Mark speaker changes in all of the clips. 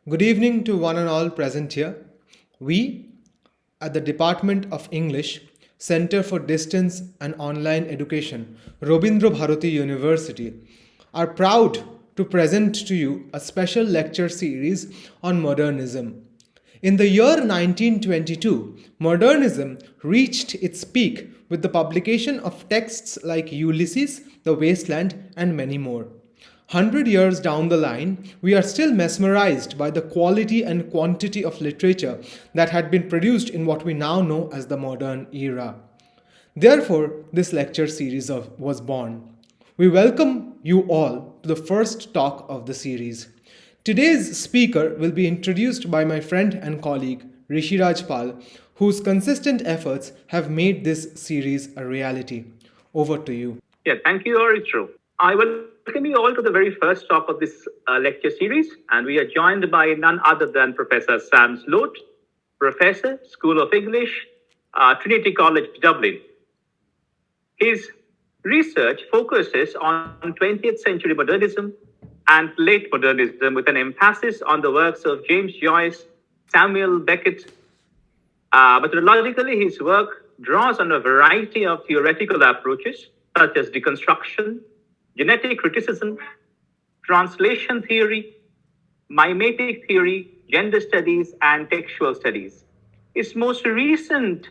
Speaker 1: Good evening to one and all present here. We, at the Department of English, Center for Distance and Online Education, Rabindra Bharati University, are proud to present to you a special lecture series on modernism. In the year 1922, modernism reached its peak with the publication of texts like Ulysses, The Wasteland, and many more. 100 years down the line, we are still mesmerized by the quality and quantity of literature that had been produced in what we now know as the modern era. Therefore, this lecture series was born. We welcome you all to the first talk of the series. Today's speaker will be introduced by my friend and colleague Rishiraj Pal, whose consistent efforts have made this series a reality. Over to you.
Speaker 2: Yeah, thank you, Aritra. I welcome you all to the very first talk of this lecture series, and we are joined by none other than Professor Sam Slote, Professor, School of English, Trinity College, Dublin. His research focuses on 20th century modernism and late modernism with an emphasis on the works of James Joyce, Samuel Beckett. Methodologically, his work draws on a variety of theoretical approaches such as deconstruction, genetic criticism, translation theory, mimetic theory, gender studies, and textual studies. His most recent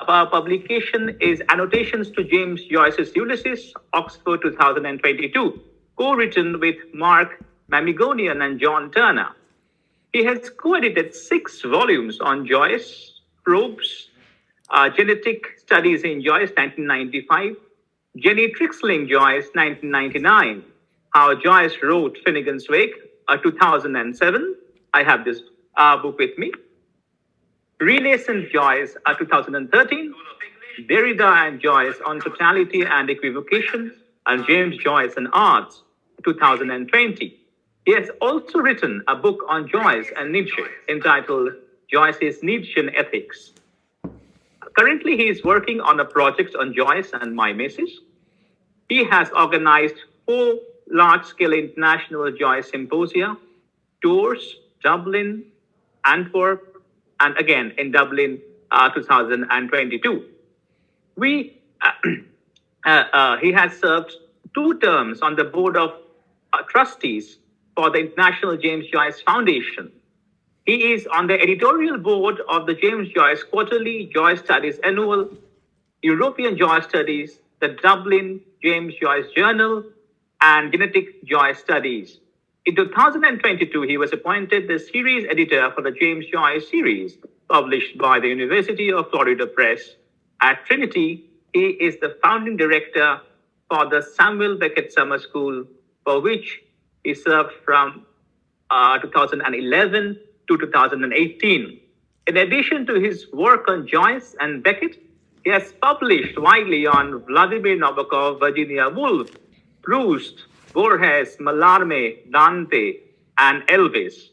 Speaker 2: publication is Annotations to James Joyce's Ulysses, Oxford 2022, co-written with Mark Mamigonian and John Turner. He has co-edited 6 volumes on Joyce, Probes, Genetic Studies in Joyce, 1995, Jenny Trixling Joyce, 1999, How Joyce Wrote Finnegan's Wake, 2007. I have this book with me. Renascent Joyce, 2013, Derrida and Joyce on Totality and Equivocation, and James Joyce and Arts, 2020. He has also written a book on Joyce and Nietzsche entitled Joyce's Nietzschean Ethics. Currently, he is working on a project on Joyce and mimesis. He has organized 4 large-scale international Joyce symposia, tours, Dublin, Antwerp, and again in Dublin, 2022. He has served 2 terms on the board of trustees for the International James Joyce Foundation. He is on the editorial board of the James Joyce Quarterly, Joyce Studies Annual, European Joyce Studies, the Dublin James Joyce Journal, and Genetic Joyce Studies. In 2022, he was appointed the series editor for the James Joyce series, published by the University of Florida Press. At Trinity, he is the founding director for the Samuel Beckett Summer School, for which he served from 2011 to 2018. In addition to his work on Joyce and Beckett, he has published widely on Vladimir Nabokov, Virginia Woolf, Proust, Borges, Mallarmé, Dante, and Elvis.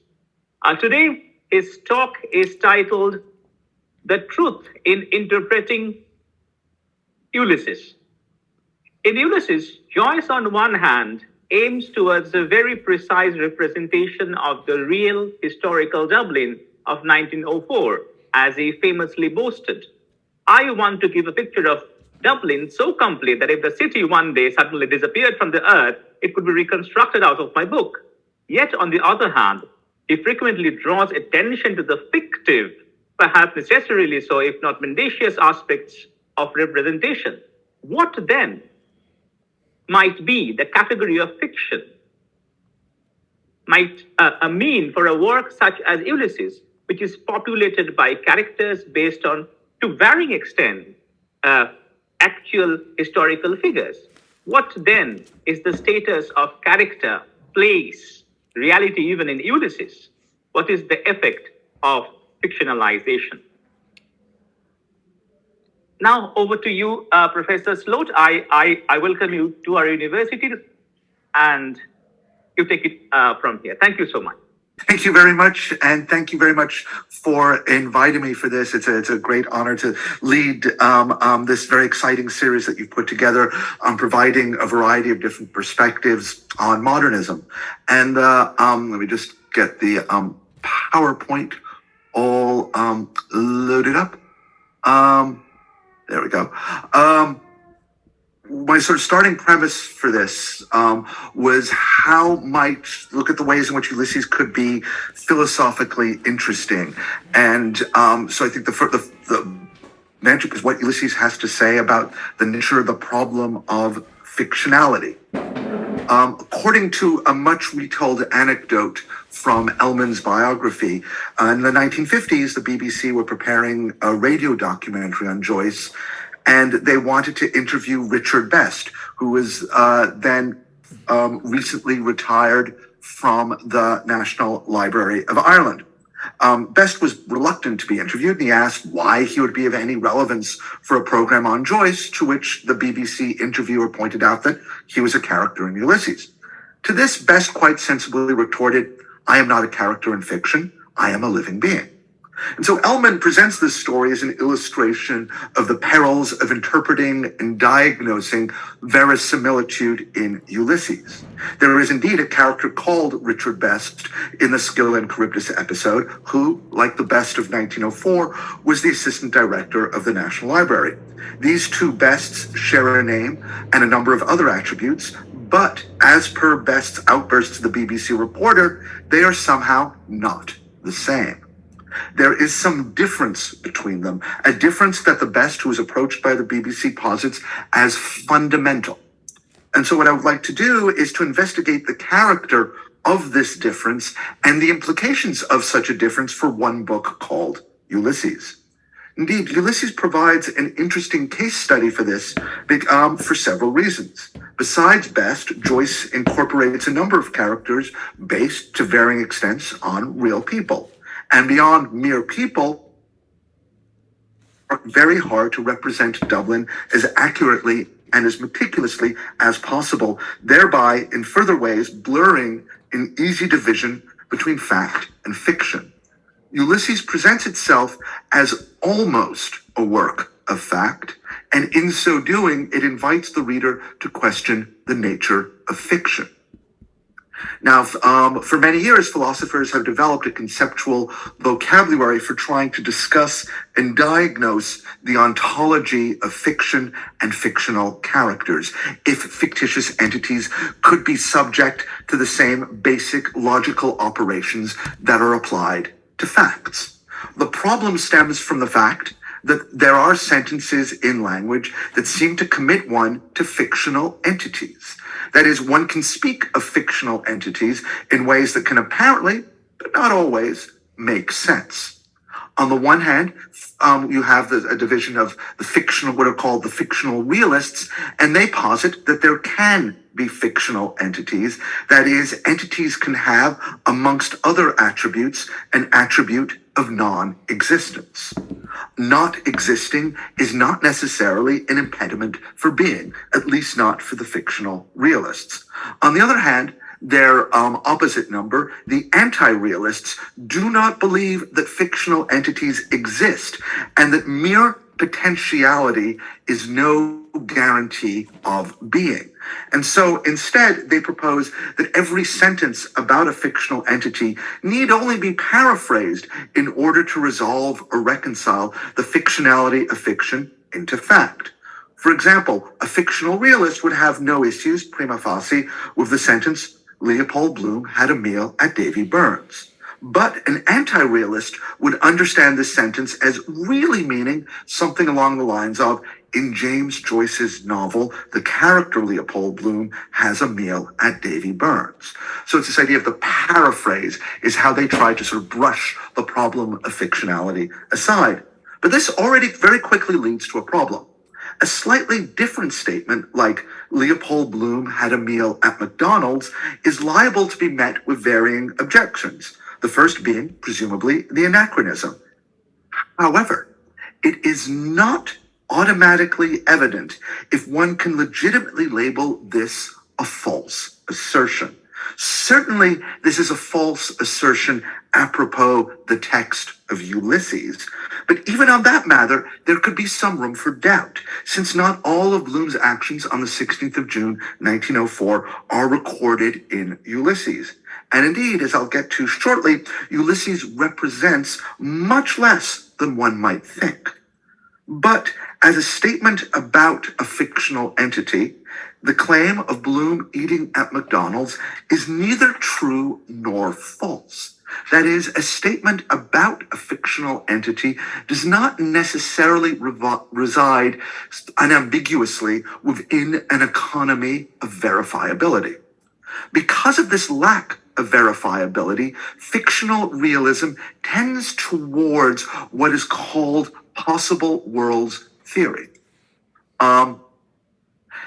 Speaker 2: Today, his talk is titled The Truth in Interpreting Ulysses. In Ulysses, Joyce, on one hand, aims towards a very precise representation of the real historical Dublin of 1904, as he famously boasted. I want to give a picture of Dublin so complete that if the city one day suddenly disappeared from the earth, it could be reconstructed out of my book. Yet, on the other hand, he frequently draws attention to the fictive, perhaps necessarily so, if not mendacious aspects of representation. What then might be the category of fiction, might mean for a work such as Ulysses, which is populated by characters based on, to varying extent, actual historical figures? What then is the status of character, place, reality even in Ulysses? What is the effect of fictionalization? Now over to you, Professor Slote. I welcome you to our university, and you take it from here. Thank you so much.
Speaker 3: Thank you very much, and thank you very much for inviting me for this. It's a great honor to lead this very exciting series that you've put together on providing a variety of different perspectives on modernism. And let me just get the PowerPoint all loaded up? There we go. My sort of starting premise for this was how might look at the ways in which Ulysses could be philosophically interesting. And so I think the magic is what Ulysses has to say about the nature of the problem of fictionality. According to a much retold anecdote from Ellman's biography, in the 1950s, the BBC were preparing a radio documentary on Joyce, and they wanted to interview Richard Best, who was then recently retired from the National Library of Ireland. Best was reluctant to be interviewed, and he asked why he would be of any relevance for a program on Joyce, to which the BBC interviewer pointed out that he was a character in Ulysses. To this, Best quite sensibly retorted, "I am not a character in fiction, I am a living being." And so Ellman presents this story as an illustration of the perils of interpreting and diagnosing verisimilitude in Ulysses. There is indeed a character called Richard Best in the Scylla and Charybdis episode, who, like the Best of 1904, was the assistant director of the National Library. These two Bests share a name and a number of other attributes, but as per Best's outburst to the BBC reporter, they are somehow not the same. There is some difference between them, a difference that the Best who is approached by the BBC posits as fundamental. And so what I would like to do is to investigate the character of this difference and the implications of such a difference for one book called Ulysses. Indeed, Ulysses provides an interesting case study for this for several reasons. Besides Best, Joyce incorporates a number of characters based to varying extents on real people. And beyond mere people, are very hard to represent Dublin as accurately and as meticulously as possible, thereby in further ways blurring an easy division between fact and fiction. Ulysses presents itself as almost a work of fact, and in so doing, it invites the reader to question the nature of fiction. Now, for many years, philosophers have developed a conceptual vocabulary for trying to discuss and diagnose the ontology of fiction and fictional characters, if fictitious entities could be subject to the same basic logical operations that are applied to facts. The problem stems from the fact that there are sentences in language that seem to commit one to fictional entities. That is, one can speak of fictional entities in ways that can apparently, but not always, make sense. On the one hand, you have a division of the fictional, what are called the fictional realists, and they posit that there can be fictional entities. That is, entities can have, amongst other attributes, an attribute of non-existence. Not existing is not necessarily an impediment for being, at least not for the fictional realists. On the other hand, their opposite number, the anti-realists, do not believe that fictional entities exist and that mere potentiality is no guarantee of being. And so instead, they propose that every sentence about a fictional entity need only be paraphrased in order to resolve or reconcile the fictionality of fiction into fact. For example, a fictional realist would have no issues, prima facie, with the sentence, Leopold Bloom had a meal at Davy Byrne's. But an anti-realist would understand this sentence as really meaning something along the lines of, in James Joyce's novel, the character Leopold Bloom has a meal at Davy Byrne's. So it's this idea of the paraphrase is how they try to sort of brush the problem of fictionality aside. But this already very quickly leads to a problem. A slightly different statement, like Leopold Bloom had a meal at McDonald's, is liable to be met with varying objections. The first being, presumably, the anachronism. However, it is not automatically evident if one can legitimately label this a false assertion. Certainly, this is a false assertion apropos the text of Ulysses, but even on that matter, there could be some room for doubt, since not all of Bloom's actions on the 16th of June, 1904, are recorded in Ulysses. And indeed, as I'll get to shortly, Ulysses represents much less than one might think. But as a statement about a fictional entity, the claim of Bloom eating at McDonald's is neither true nor false. That is, a statement about a fictional entity does not necessarily reside unambiguously within an economy of verifiability. Because of this lack of verifiability, fictional realism tends towards what is called possible worlds theory.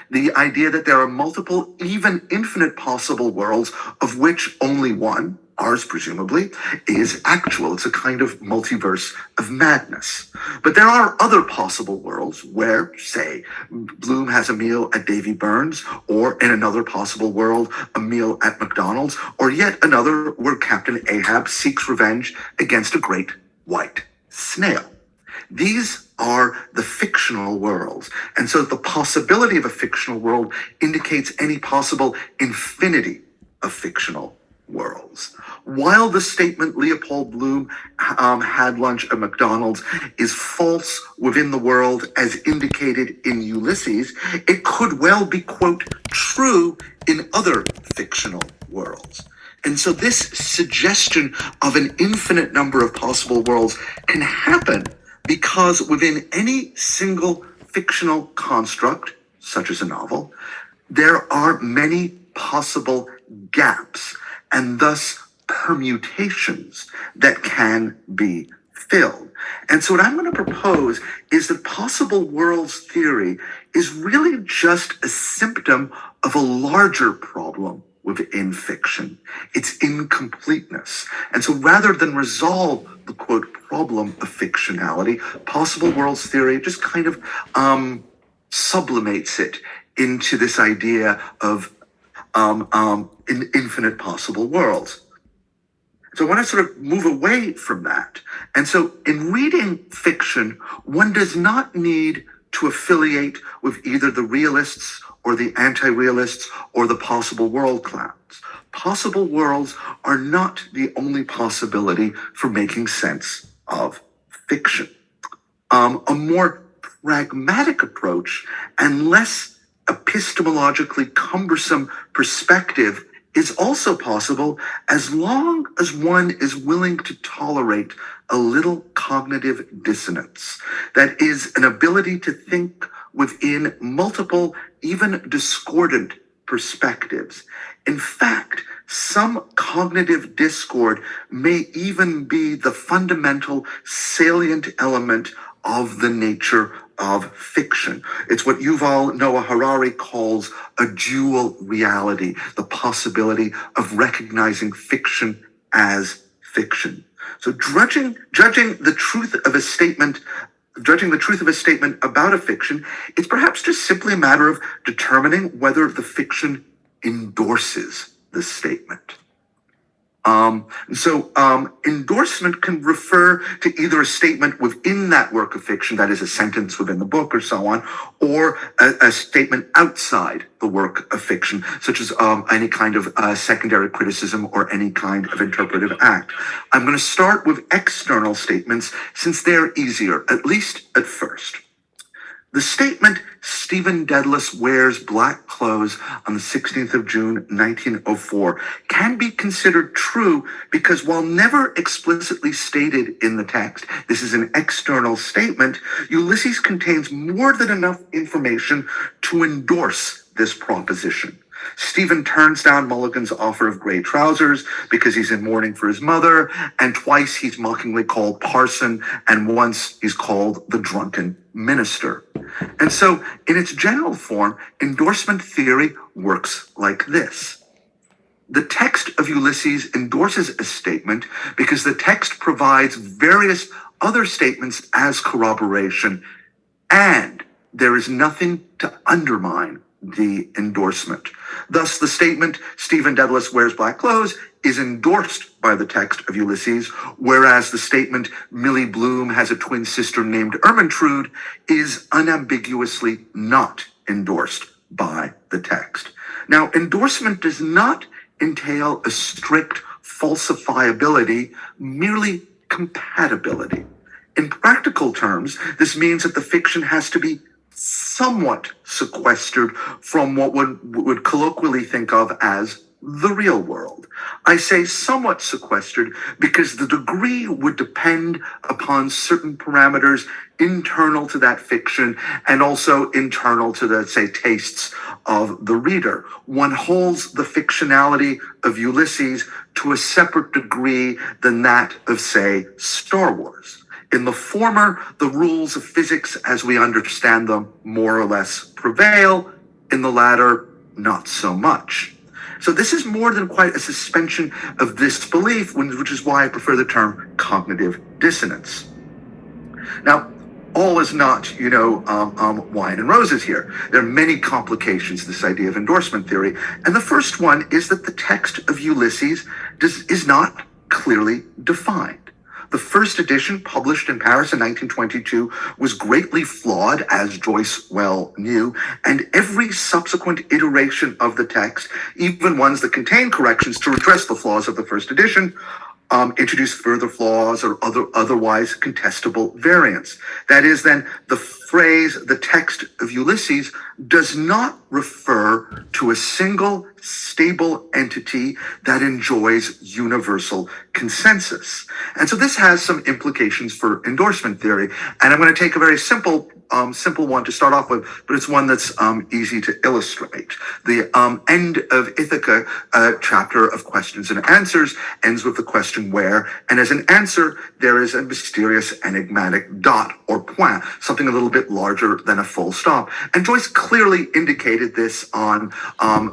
Speaker 3: The idea that there are multiple, even infinite possible worlds, of which only one, ours presumably, is actual. It's a kind of multiverse of madness. But there are other possible worlds where, say, Bloom has a meal at Davy Byrne's, or in another possible world, a meal at McDonald's, or yet another where Captain Ahab seeks revenge against a great white snail. These are the fictional worlds. And so the possibility of a fictional world indicates any possible infinity of fictional worlds. While the statement Leopold Bloom had lunch at McDonald's is false within the world as indicated in Ulysses, it could well be, quote, true in other fictional worlds. And so this suggestion of an infinite number of possible worlds can happen because within any single fictional construct, such as a novel, there are many possible gaps and thus permutations that can be filled. And so what I'm going to propose is that possible worlds theory is really just a symptom of a larger problem within fiction. It's incompleteness. And so rather than resolve the, quote, problem of fictionality, possible worlds theory just kind of sublimates it into this idea of infinite possible worlds. So I want to sort of move away from that. And so in reading fiction, one does not need to affiliate with either the realists or the anti-realists or the possible world clowns. Possible worlds are not the only possibility for making sense of fiction. A more pragmatic approach and less epistemologically cumbersome perspective is also possible as long as one is willing to tolerate a little cognitive dissonance. That is, an ability to think within multiple, even discordant perspectives. In fact, some cognitive discord may even be the fundamental salient element of the nature of fiction. It's what Yuval Noah Harari calls a dual reality, the possibility of recognizing fiction as fiction. So judging the truth of a statement about a fiction, it's perhaps just simply a matter of determining whether the fiction endorses the statement. Endorsement can refer to either a statement within that work of fiction, that is a sentence within the book or so on, or a statement outside the work of fiction, such as any kind of secondary criticism or any kind of interpretive act. I'm going to start with external statements since they're easier, at least at first. The statement, Stephen Dedalus wears black clothes on the 16th of June, 1904, can be considered true because while never explicitly stated in the text, this is an external statement, Ulysses contains more than enough information to endorse this proposition. Stephen turns down Mulligan's offer of gray trousers because he's in mourning for his mother, and twice he's mockingly called parson, and once he's called the drunken minister. And so, in its general form, endorsement theory works like this. The text of Ulysses endorses a statement because the text provides various other statements as corroboration, and there is nothing to undermine the endorsement. Thus, the statement, Stephen Dedalus wears black clothes, is endorsed by the text of Ulysses, whereas the statement, Millie Bloom has a twin sister named Ermentrude, is unambiguously not endorsed by the text. Now, endorsement does not entail a strict falsifiability, merely compatibility. In practical terms, this means that the fiction has to be somewhat sequestered from what would colloquially think of as the real world. I say somewhat sequestered because the degree would depend upon certain parameters internal to that fiction and also internal to the, say, tastes of the reader. One holds the fictionality of Ulysses to a separate degree than that of, say, Star Wars. In the former, the rules of physics as we understand them more or less prevail. In the latter, not so much. So this is more than quite a suspension of disbelief, which is why I prefer the term cognitive dissonance. Now, all is not, wine and roses here. There are many complications to this idea of endorsement theory. And the first one is that the text of Ulysses is not clearly defined. The first edition, published in Paris in 1922, was greatly flawed, as Joyce well knew, and every subsequent iteration of the text, even ones that contain corrections to redress the flaws of the first edition, introduce further flaws or otherwise contestable variants. That is, then, the phrase, the text of Ulysses, does not refer to a single stable entity that enjoys universal consensus. And so this has some implications for endorsement theory. And I'm going to take a very simple one to start off with, but it's one that's easy to illustrate. The end of Ithaca chapter of questions and answers ends with the question where, and as an answer, there is a mysterious enigmatic dot or point, something a little bit larger than a full stop. And Joyce clearly indicated this on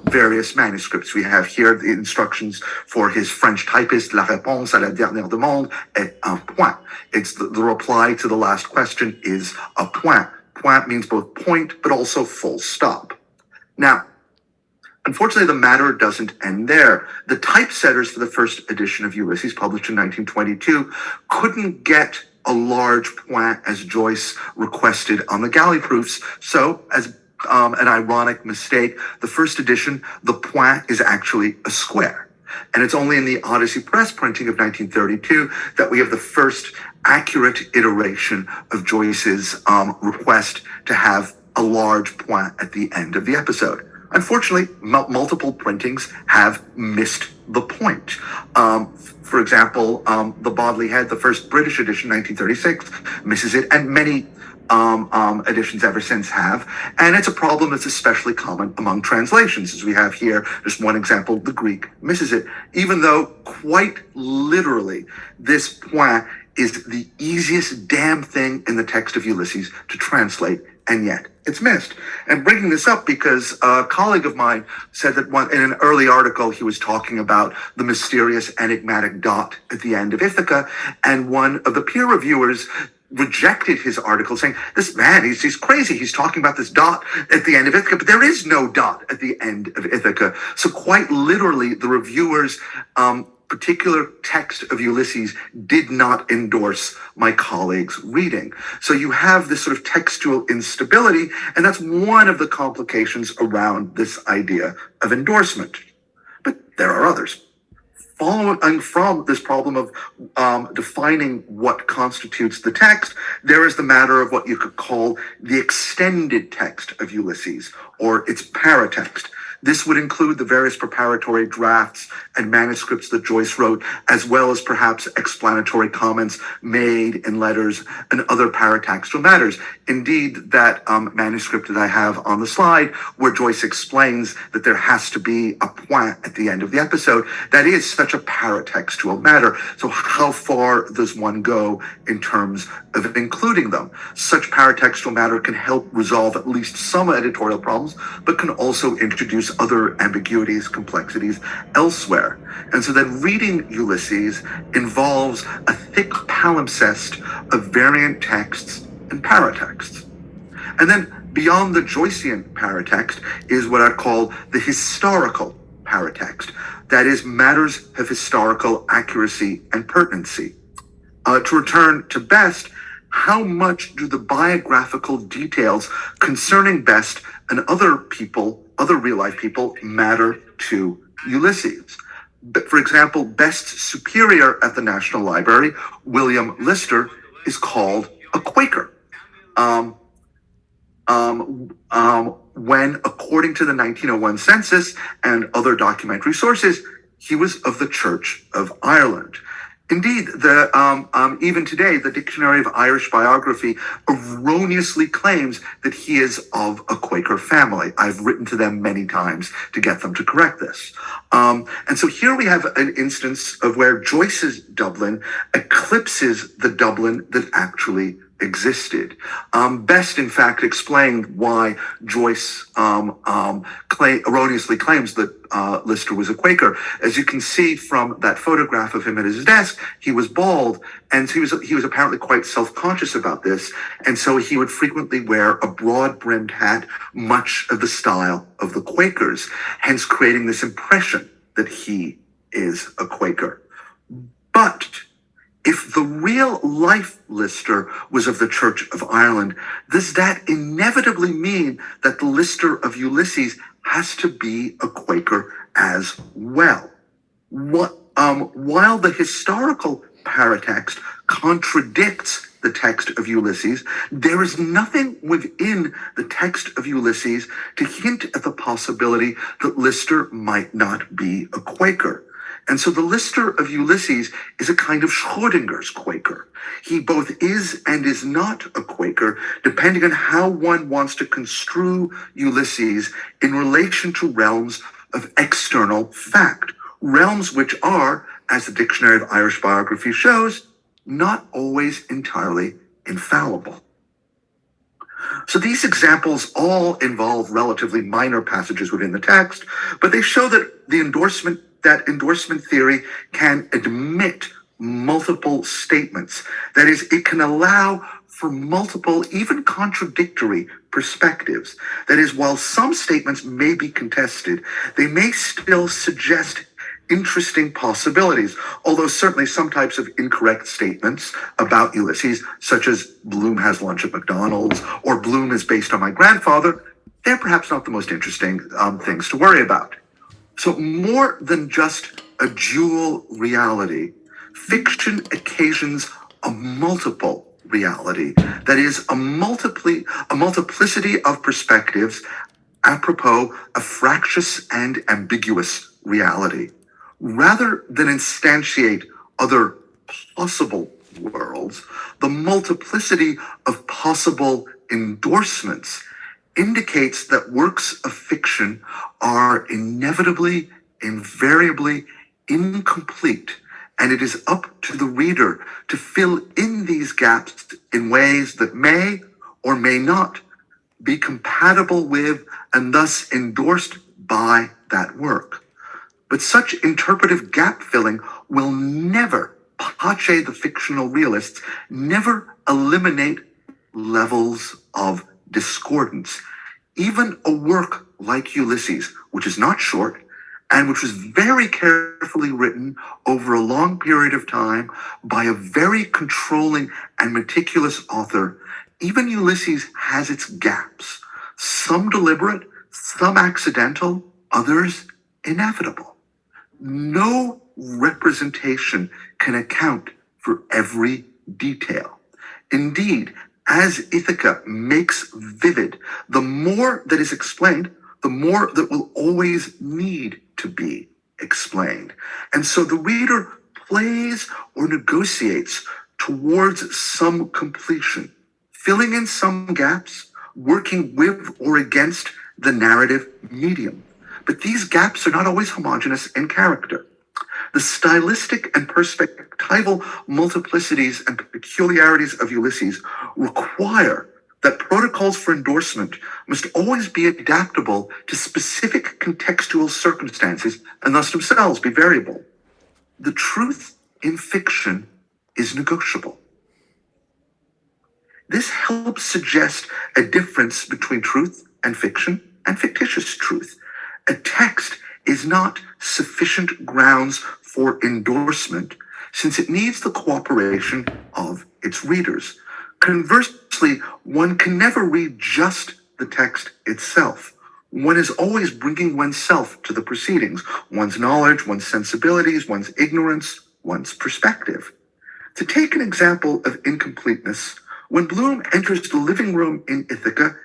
Speaker 3: various manuscripts. We have here the instructions for his French typist, La réponse à la dernière demande est un point. It's the reply to the last question is a point. Point means both point, but also full stop. Now, unfortunately, the matter doesn't end there. The typesetters for the first edition of Ulysses, published in 1922, couldn't get a large point as Joyce requested on the galley proofs. So, as an ironic mistake, the first edition, the point is actually a square. And it's only in the Odyssey Press printing of 1932 that we have the first accurate iteration of Joyce's request to have a large point at the end of the episode. Unfortunately, multiple printings have missed the point. For example, the Bodley Head, the first British edition, 1936, misses it, and many editions ever since have. And it's a problem that's especially common among translations. As we have here, just one example, the Greek misses it, even though quite literally this point is the easiest damn thing in the text of Ulysses to translate, and yet it's missed. And bringing this up because a colleague of mine said that in an early article, he was talking about the mysterious enigmatic dot at the end of Ithaca, and one of the peer reviewers rejected his article saying, this man, he's crazy. He's talking about this dot at the end of Ithaca, but there is no dot at the end of Ithaca. So quite literally, the reviewers particular text of Ulysses did not endorse my colleague's reading. So you have this sort of textual instability, and that's one of the complications around this idea of endorsement. But there are others. Following from this problem of defining what constitutes the text, there is the matter of what you could call the extended text of Ulysses, or its paratext. This would include the various preparatory drafts and manuscripts that Joyce wrote, as well as perhaps explanatory comments made in letters and other paratextual matters. Indeed, that manuscript that I have on the slide, where Joyce explains that there has to be a point at the end of the episode, that is such a paratextual matter. So how far does one go in terms of including them? Such paratextual matter can help resolve at least some editorial problems, but can also introduce other ambiguities, complexities elsewhere. And so then reading Ulysses involves a thick palimpsest of variant texts and paratexts. And then Beyond the Joycean paratext is what I call the historical paratext. That is, matters of historical accuracy and pertinency. To return to Best, how much do the biographical details concerning Best and other people, other real-life people, matter to Ulysses? For example, Best's superior at the National Library, William Lister, is called a Quaker. When, according to the 1901 census and other documentary sources, he was of the Church of Ireland. Indeed, even today, the Dictionary of Irish Biography erroneously claims that he is of a Quaker family. I've written to them many times to get them to correct this. And so here we have an instance of where Joyce's Dublin eclipses the Dublin that actually existed. Best, in fact, explained why Joyce erroneously claims that Lister was a Quaker. As you can see from that photograph of him at his desk, he was bald, and he was apparently quite self-conscious about this, and so he would frequently wear a broad-brimmed hat, much of the style of the Quakers, hence creating this impression that he is a Quaker. But if the real life Lister was of the Church of Ireland, does that inevitably mean that the Lister of Ulysses has to be a Quaker as well? While the historical paratext contradicts the text of Ulysses, there is nothing within the text of Ulysses to hint at the possibility that Lister might not be a Quaker. And so the Lister of Ulysses is a kind of Schrodinger's Quaker. He both is and is not a Quaker, depending on how one wants to construe Ulysses in relation to realms of external fact, realms which are, as the Dictionary of Irish Biography shows, not always entirely infallible. So these examples all involve relatively minor passages within the text, but they show that endorsement theory can admit multiple statements. That is, it can allow for multiple, even contradictory perspectives. That is, while some statements may be contested, they may still suggest interesting possibilities, although certainly some types of incorrect statements about Ulysses, such as Bloom has lunch at McDonald's or Bloom is based on my grandfather, they're perhaps not the most interesting things to worry about. So more than just a dual reality, fiction occasions a multiple reality, that is, a multiplicity of perspectives apropos a fractious and ambiguous reality. Rather than instantiate other possible worlds, the multiplicity of possible endorsements indicates that works of fiction are inevitably, invariably incomplete, and it is up to the reader to fill in these gaps in ways that may or may not be compatible with and thus endorsed by that work. But such interpretive gap filling will never, pace the fictional realists, never eliminate levels of discordance. Even a work like Ulysses, which is not short and which was very carefully written over a long period of time by a very controlling and meticulous author, even Ulysses has its gaps, some deliberate, some accidental, others inevitable. No representation can account for every detail. Indeed, as Ithaca makes vivid, the more that is explained, the more that will always need to be explained. And so the reader plays or negotiates towards some completion, filling in some gaps, working with or against the narrative medium. But these gaps are not always homogeneous in character. The stylistic and perspectival multiplicities and peculiarities of Ulysses require that protocols for endorsement must always be adaptable to specific contextual circumstances and thus themselves be variable. The truth in fiction is negotiable. This helps suggest a difference between truth and fiction and fictitious truth. A text is not sufficient grounds for endorsement since it needs the cooperation of its readers. Conversely, one can never read just the text itself. One is always bringing oneself to the proceedings, one's knowledge, one's sensibilities, one's ignorance, one's perspective. To take an example of incompleteness, when Bloom enters the living room in Ithaca,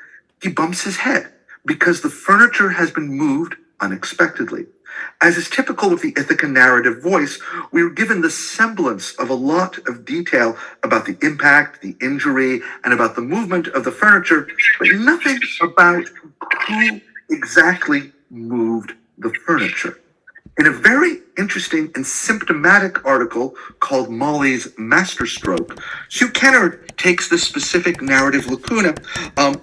Speaker 3: he bumps his head because the furniture has been moved unexpectedly. As is typical of the Ithaca narrative voice, we are given the semblance of a lot of detail about the impact, the injury, and about the movement of the furniture, but nothing about who exactly moved the furniture. In a very interesting and symptomatic article called Molly's Masterstroke, Sue Kenner takes this specific narrative lacuna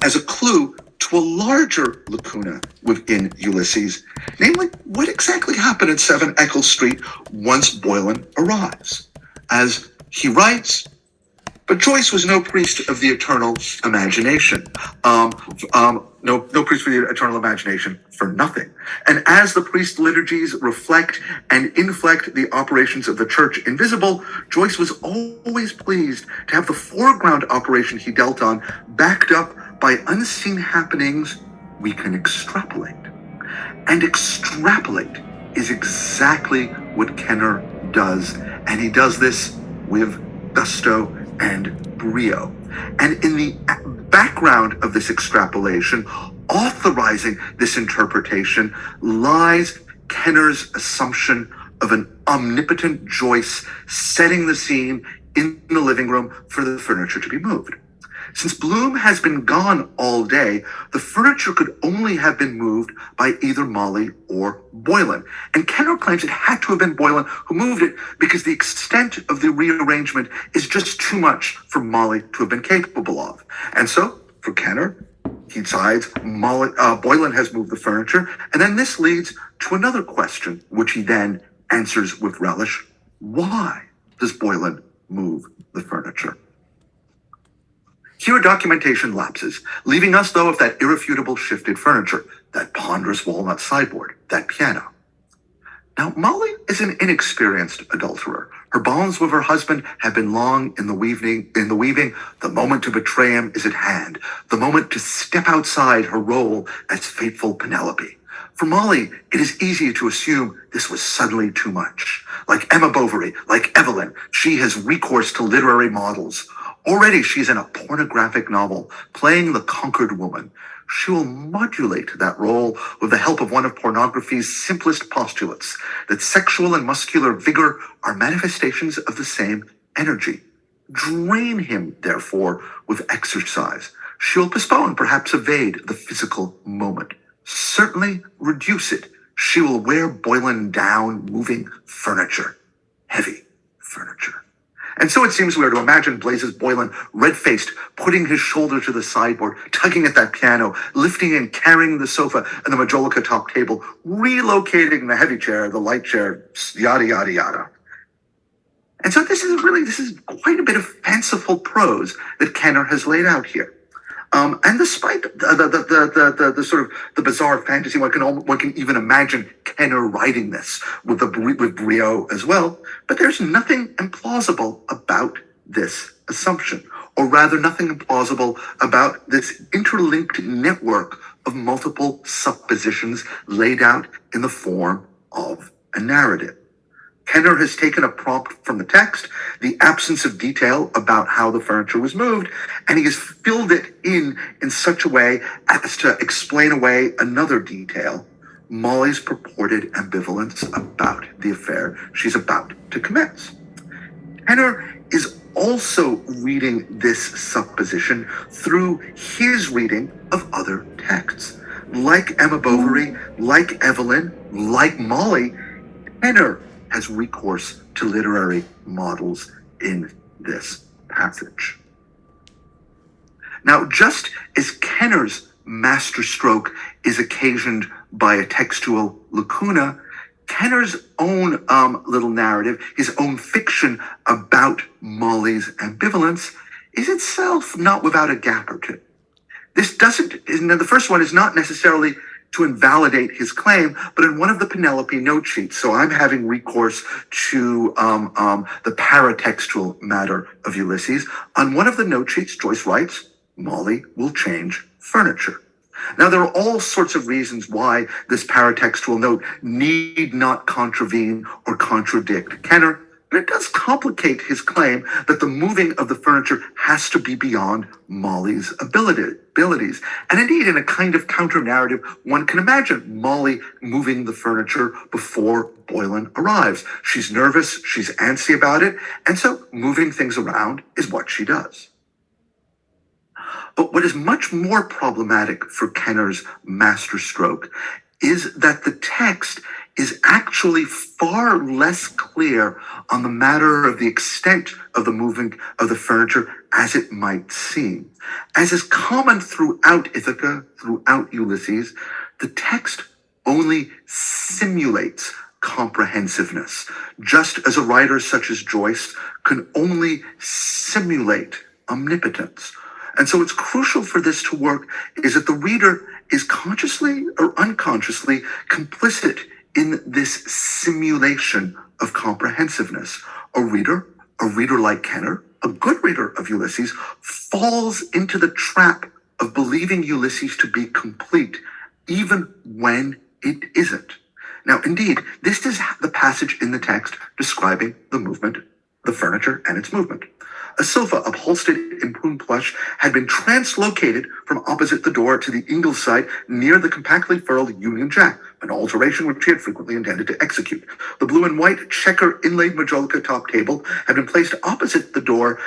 Speaker 3: as a clue to a larger lacuna within Ulysses, namely what exactly happened at 7 Eccles Street once Boylan arrives. As he writes, but Joyce was no priest of the eternal imagination. No priest for the eternal imagination for nothing. And as the priest liturgies reflect and inflect the operations of the church invisible, Joyce was always pleased to have the foreground operation he dealt on backed up by unseen happenings we can extrapolate. And extrapolate is exactly what Kenner does. And he does this with gusto and brio. And in the background of this extrapolation, authorizing this interpretation, lies Kenner's assumption of an omnipotent Joyce setting the scene in the living room for the furniture to be moved. Since Bloom has been gone all day, the furniture could only have been moved by either Molly or Boylan. And Kenner claims it had to have been Boylan who moved it because the extent of the rearrangement is just too much for Molly to have been capable of. And so, for Kenner, he decides Boylan has moved the furniture. And then this leads to another question, which he then answers with relish. Why does Boylan move the furniture? Here documentation lapses, leaving us, though, with that irrefutable shifted furniture, that ponderous walnut sideboard, that piano. Now, Molly is an inexperienced adulterer. Her bonds with her husband have been long in the weaving. The moment to betray him is at hand. The moment to step outside her role as faithful Penelope. For Molly, it is easy to assume this was suddenly too much. Like Emma Bovary, like Evelyn, she has recourse to literary models. Already she's in a pornographic novel, playing the conquered woman. She will modulate that role with the help of one of pornography's simplest postulates, that sexual and muscular vigor are manifestations of the same energy. Drain him, therefore, with exercise. She will postpone, perhaps evade, the physical moment. Certainly reduce it. She will wear Boylan down, moving furniture. Heavy furniture. And so it seems we are to imagine Blazes Boylan, red-faced, putting his shoulder to the sideboard, tugging at that piano, lifting and carrying the sofa and the majolica top table, relocating the heavy chair, the light chair, yada, yada, yada. And so this is quite a bit of fanciful prose that Kenner has laid out here. And despite the sort of the bizarre fantasy, one can even imagine Kenner writing this with brio as well. But there's nothing implausible about this assumption, or rather nothing implausible about this interlinked network of multiple suppositions laid out in the form of a narrative. Kenner has taken a prompt from the text, the absence of detail about how the furniture was moved, and he has filled it in such a way as to explain away another detail, Molly's purported ambivalence about the affair she's about to commence. Kenner is also reading this supposition through his reading of other texts. Like Emma Bovary, like Evelyn, like Molly, Kenner has recourse to literary models in this passage. Now, just as Kenner's masterstroke is occasioned by a textual lacuna, Kenner's own little narrative, his own fiction about Molly's ambivalence, is itself not without a gap or two. This doesn't, now the first one is not necessarily to invalidate his claim, but in one of the Penelope note sheets. So I'm having recourse to the paratextual matter of Ulysses. On one of the note sheets, Joyce writes, Molly will change furniture. Now, there are all sorts of reasons why this paratextual note need not contravene or contradict Kenner, but it does complicate his claim that the moving of the furniture has to be beyond Molly's abilities. And indeed, in a kind of counter-narrative, one can imagine Molly moving the furniture before Boylan arrives. She's nervous, she's antsy about it, and so moving things around is what she does. But what is much more problematic for Kenner's masterstroke is that the text is actually far less clear on the matter of the extent of the moving of the furniture as it might seem. As is common throughout Ithaca, throughout Ulysses, the text only simulates comprehensiveness, just as a writer such as Joyce can only simulate omnipotence. And so what's crucial for this to work is that the reader is consciously or unconsciously complicit in this simulation of comprehensiveness. A reader like Kenner, a good reader of Ulysses, falls into the trap of believing Ulysses to be complete, even when it isn't. Now, indeed, this is the passage in the text describing the movement, the furniture and its movement. A sofa upholstered in prune plush had been translocated from opposite the door to the ingleside near the compactly furled Union Jack, an alteration which he had frequently intended to execute. The blue and white checker inlaid majolica top table had been placed opposite the door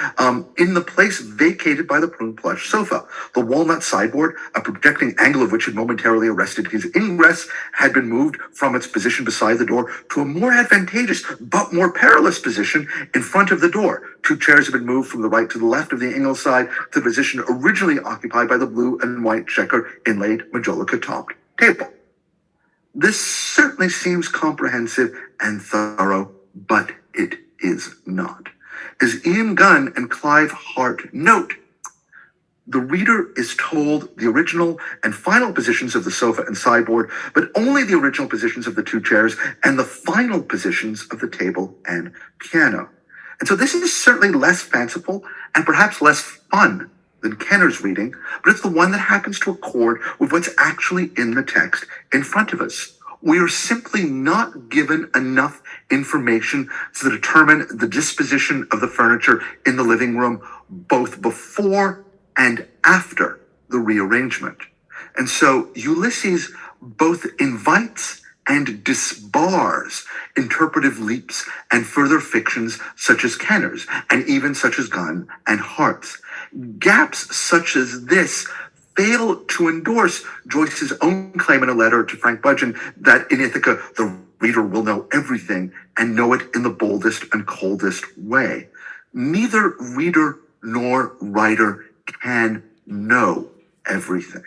Speaker 3: in the place vacated by the prune plush sofa. The walnut sideboard, a projecting angle of which had momentarily arrested his ingress, had been moved from its position beside the door to a more advantageous but more perilous position in front of the door. Two chairs had been moved from the right to the left of the ingleside to the position originally occupied by the blue and white checker inlaid majolica topped table. This certainly seems comprehensive and thorough, but it is not. As Ian Gunn and Clive Hart note, the reader is told the original and final positions of the sofa and sideboard, but only the original positions of the two chairs and the final positions of the table and piano. And so this is certainly less fanciful and perhaps less fun than Kenner's reading, but it's the one that happens to accord with what's actually in the text in front of us. We are simply not given enough information to determine the disposition of the furniture in the living room, both before and after the rearrangement. And so Ulysses both invites and disbars interpretive leaps and further fictions such as Kenner's, and even such as Gunn and Hart's. Gaps such as this fail to endorse Joyce's own claim in a letter to Frank Budgeon that in Ithaca, the reader will know everything and know it in the boldest and coldest way. Neither reader nor writer can know everything.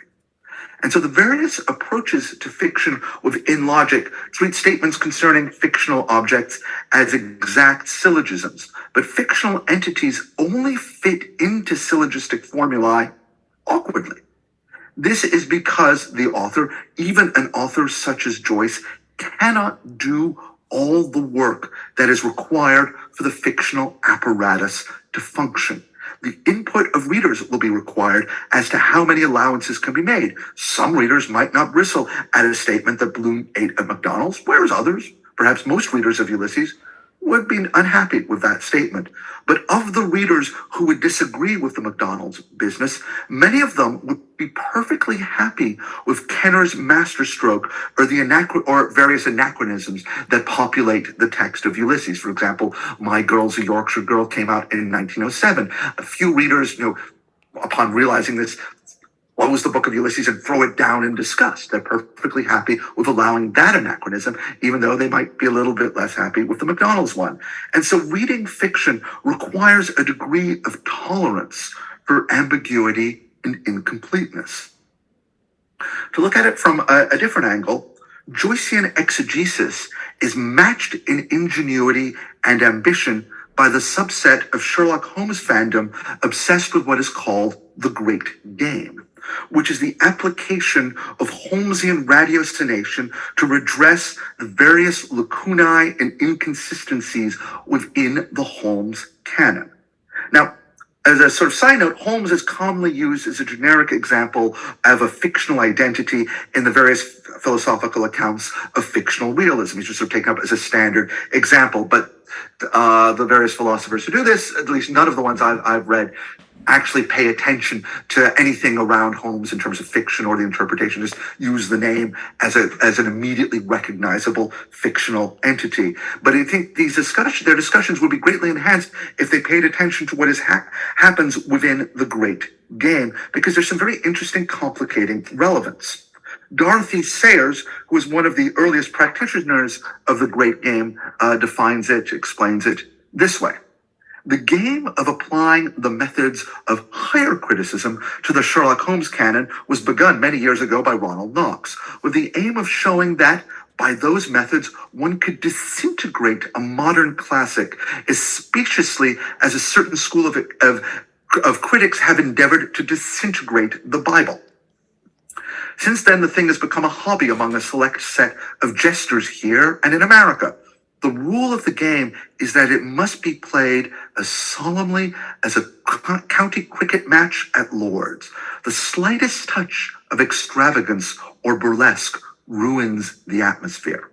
Speaker 3: And so the various approaches to fiction within logic treat statements concerning fictional objects as exact syllogisms, but fictional entities only fit into syllogistic formulae awkwardly. This is because the author, even an author such as Joyce, cannot do all the work that is required for the fictional apparatus to function. The input of readers will be required as to how many allowances can be made. Some readers might not bristle at a statement that Bloom ate at McDonald's, whereas others, perhaps most readers of Ulysses, would be unhappy with that statement. But of the readers who would disagree with the McDonald's business, many of them would be perfectly happy with Kenner's masterstroke or or various anachronisms that populate the text of Ulysses. For example, My Girl's a Yorkshire Girl came out in 1907. A few readers, upon realizing this, close the book of Ulysses and throw it down in disgust. They're perfectly happy with allowing that anachronism, even though they might be a little bit less happy with the McDonald's one. And so reading fiction requires a degree of tolerance for ambiguity and incompleteness. To look at it from a different angle, Joycean exegesis is matched in ingenuity and ambition by the subset of Sherlock Holmes fandom obsessed with what is called the Great Game, which is the application of Holmesian ratiocination to redress the various lacunae and inconsistencies within the Holmes canon. Now, as a sort of side note, Holmes is commonly used as a generic example of a fictional identity in the various philosophical accounts of fictional realism. He's just sort of taken up as a standard example, but the various philosophers who do this, at least none of the ones I've read, actually pay attention to anything around Holmes in terms of fiction or the interpretation, just use the name as an immediately recognizable fictional entity. But I think their discussions would be greatly enhanced if they paid attention to what happens within the Great Game, because there's some very interesting complicating relevance. Dorothy Sayers, who is one of the earliest practitioners of the Great Game, explains it this way. The game of applying the methods of higher criticism to the Sherlock Holmes canon was begun many years ago by Ronald Knox, with the aim of showing that by those methods one could disintegrate a modern classic as speciously as a certain school of critics have endeavored to disintegrate the Bible. Since then, the thing has become a hobby among a select set of jesters here and in America. The rule of the game is that it must be played as solemnly as a county cricket match at Lord's. The slightest touch of extravagance or burlesque ruins the atmosphere.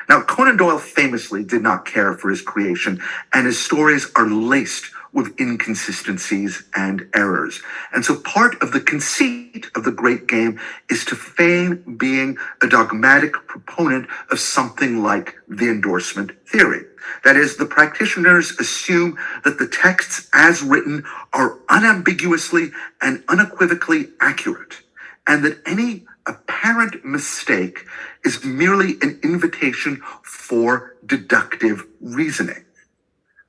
Speaker 3: Now, Conan Doyle famously did not care for his creation, and his stories are laced with inconsistencies and errors. And so part of the conceit of the Great Game is to feign being a dogmatic proponent of something like the endorsement theory. That is, the practitioners assume that the texts as written are unambiguously and unequivocally accurate, and that any apparent mistake is merely an invitation for deductive reasoning.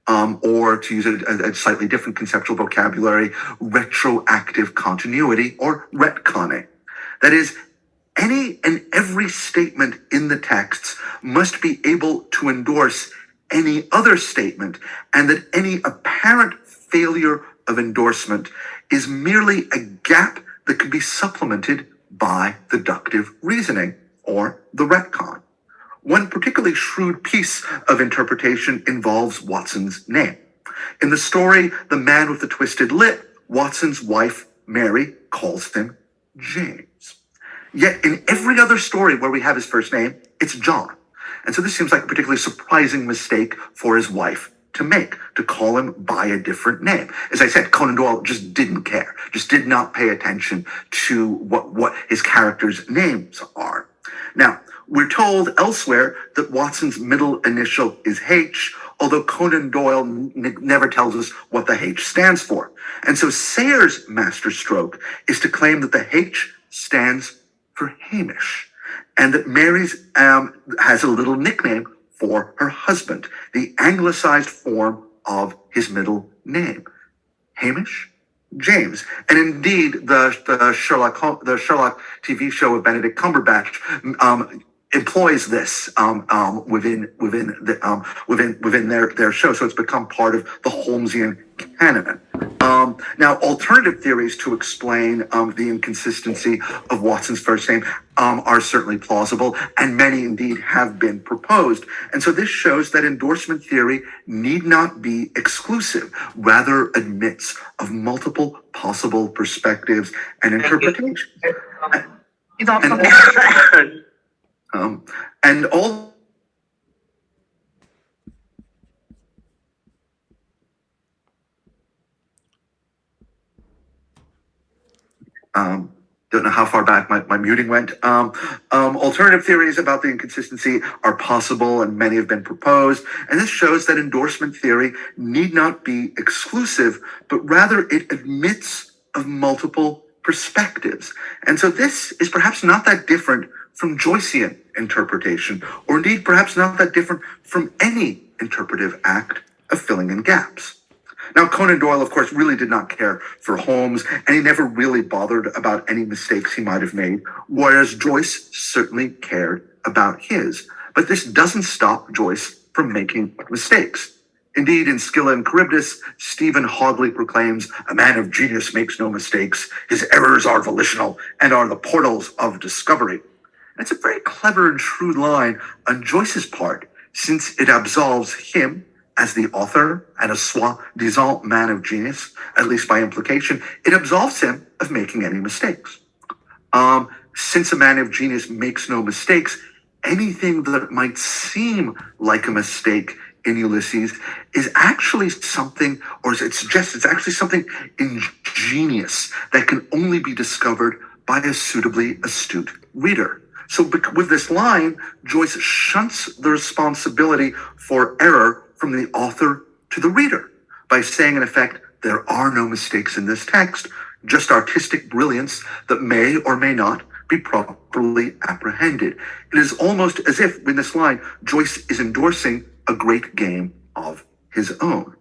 Speaker 3: Or to use a slightly different conceptual vocabulary, retroactive continuity or retconning. That is, any and every statement in the texts must be able to endorse any other statement, and that any apparent failure of endorsement is merely a gap that could be supplemented by deductive reasoning or the retcon. One particularly shrewd piece of interpretation involves Watson's name. In the story, The Man with the Twisted Lip, Watson's wife, Mary, calls him James. Yet in every other story where we have his first name, it's John. And so this seems like a particularly surprising mistake for his wife to make, to call him by a different name. As I said, Conan Doyle just didn't care, just did not pay attention to what his characters' names are. Now, we're told elsewhere that Watson's middle initial is H, although Conan Doyle never tells us what the H stands for. And so Sayers' masterstroke is to claim that the H stands for Hamish, and that Mary's has a little nickname for her husband, the anglicized form of his middle name, Hamish James. And indeed, the Sherlock TV show of Benedict Cumberbatch employs this within their show, so it's become part of the Holmesian canon. Now, alternative theories to explain the inconsistency of Watson's first name are certainly plausible, and many indeed have been proposed. And so this shows that endorsement theory need not be exclusive, rather admits of multiple possible perspectives and interpretations. And all don't know how far back my muting went. Alternative theories about the inconsistency are possible, and many have been proposed. And this shows that endorsement theory need not be exclusive, but rather it admits of multiple perspectives. And so this is perhaps not that different from Joycean interpretation, or indeed perhaps not that different from any interpretive act of filling in gaps. Now, Conan Doyle, of course, really did not care for Holmes, and he never really bothered about any mistakes he might have made, whereas Joyce certainly cared about his. But this doesn't stop Joyce from making mistakes. Indeed, in Scylla and Charybdis, Stephen Hogley proclaims, "A man of genius makes no mistakes. His errors are volitional and are the portals of discovery." And it's a very clever and shrewd line on Joyce's part, since it absolves him as the author and a soi-disant man of genius, at least by implication. It absolves him of making any mistakes. Since a man of genius makes no mistakes, anything that might seem like a mistake in Ulysses is actually something, or it suggests it's actually something ingenious that can only be discovered by a suitably astute reader. So with this line, Joyce shunts the responsibility for error from the author to the reader by saying, in effect, there are no mistakes in this text, just artistic brilliance that may or may not be properly apprehended. It is almost as if, in this line, Joyce is endorsing a great game of his own.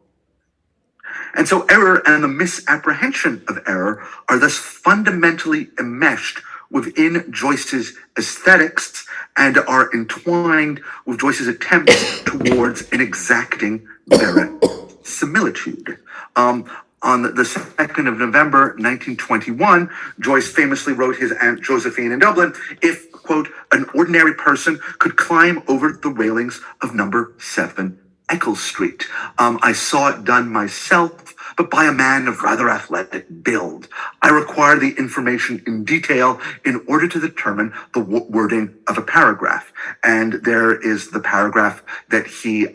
Speaker 3: And so error and the misapprehension of error are thus fundamentally enmeshed within Joyce's aesthetics and are entwined with Joyce's attempts towards an exacting verisimilitude. On the 2nd of November, 1921, Joyce famously wrote his Aunt Josephine in Dublin, "If, quote, an ordinary person could climb over the railings of number 7 Eccles Street. I saw it done myself, but by a man of rather athletic build. I require the information in detail in order to determine the wording of a paragraph." And there is the paragraph that he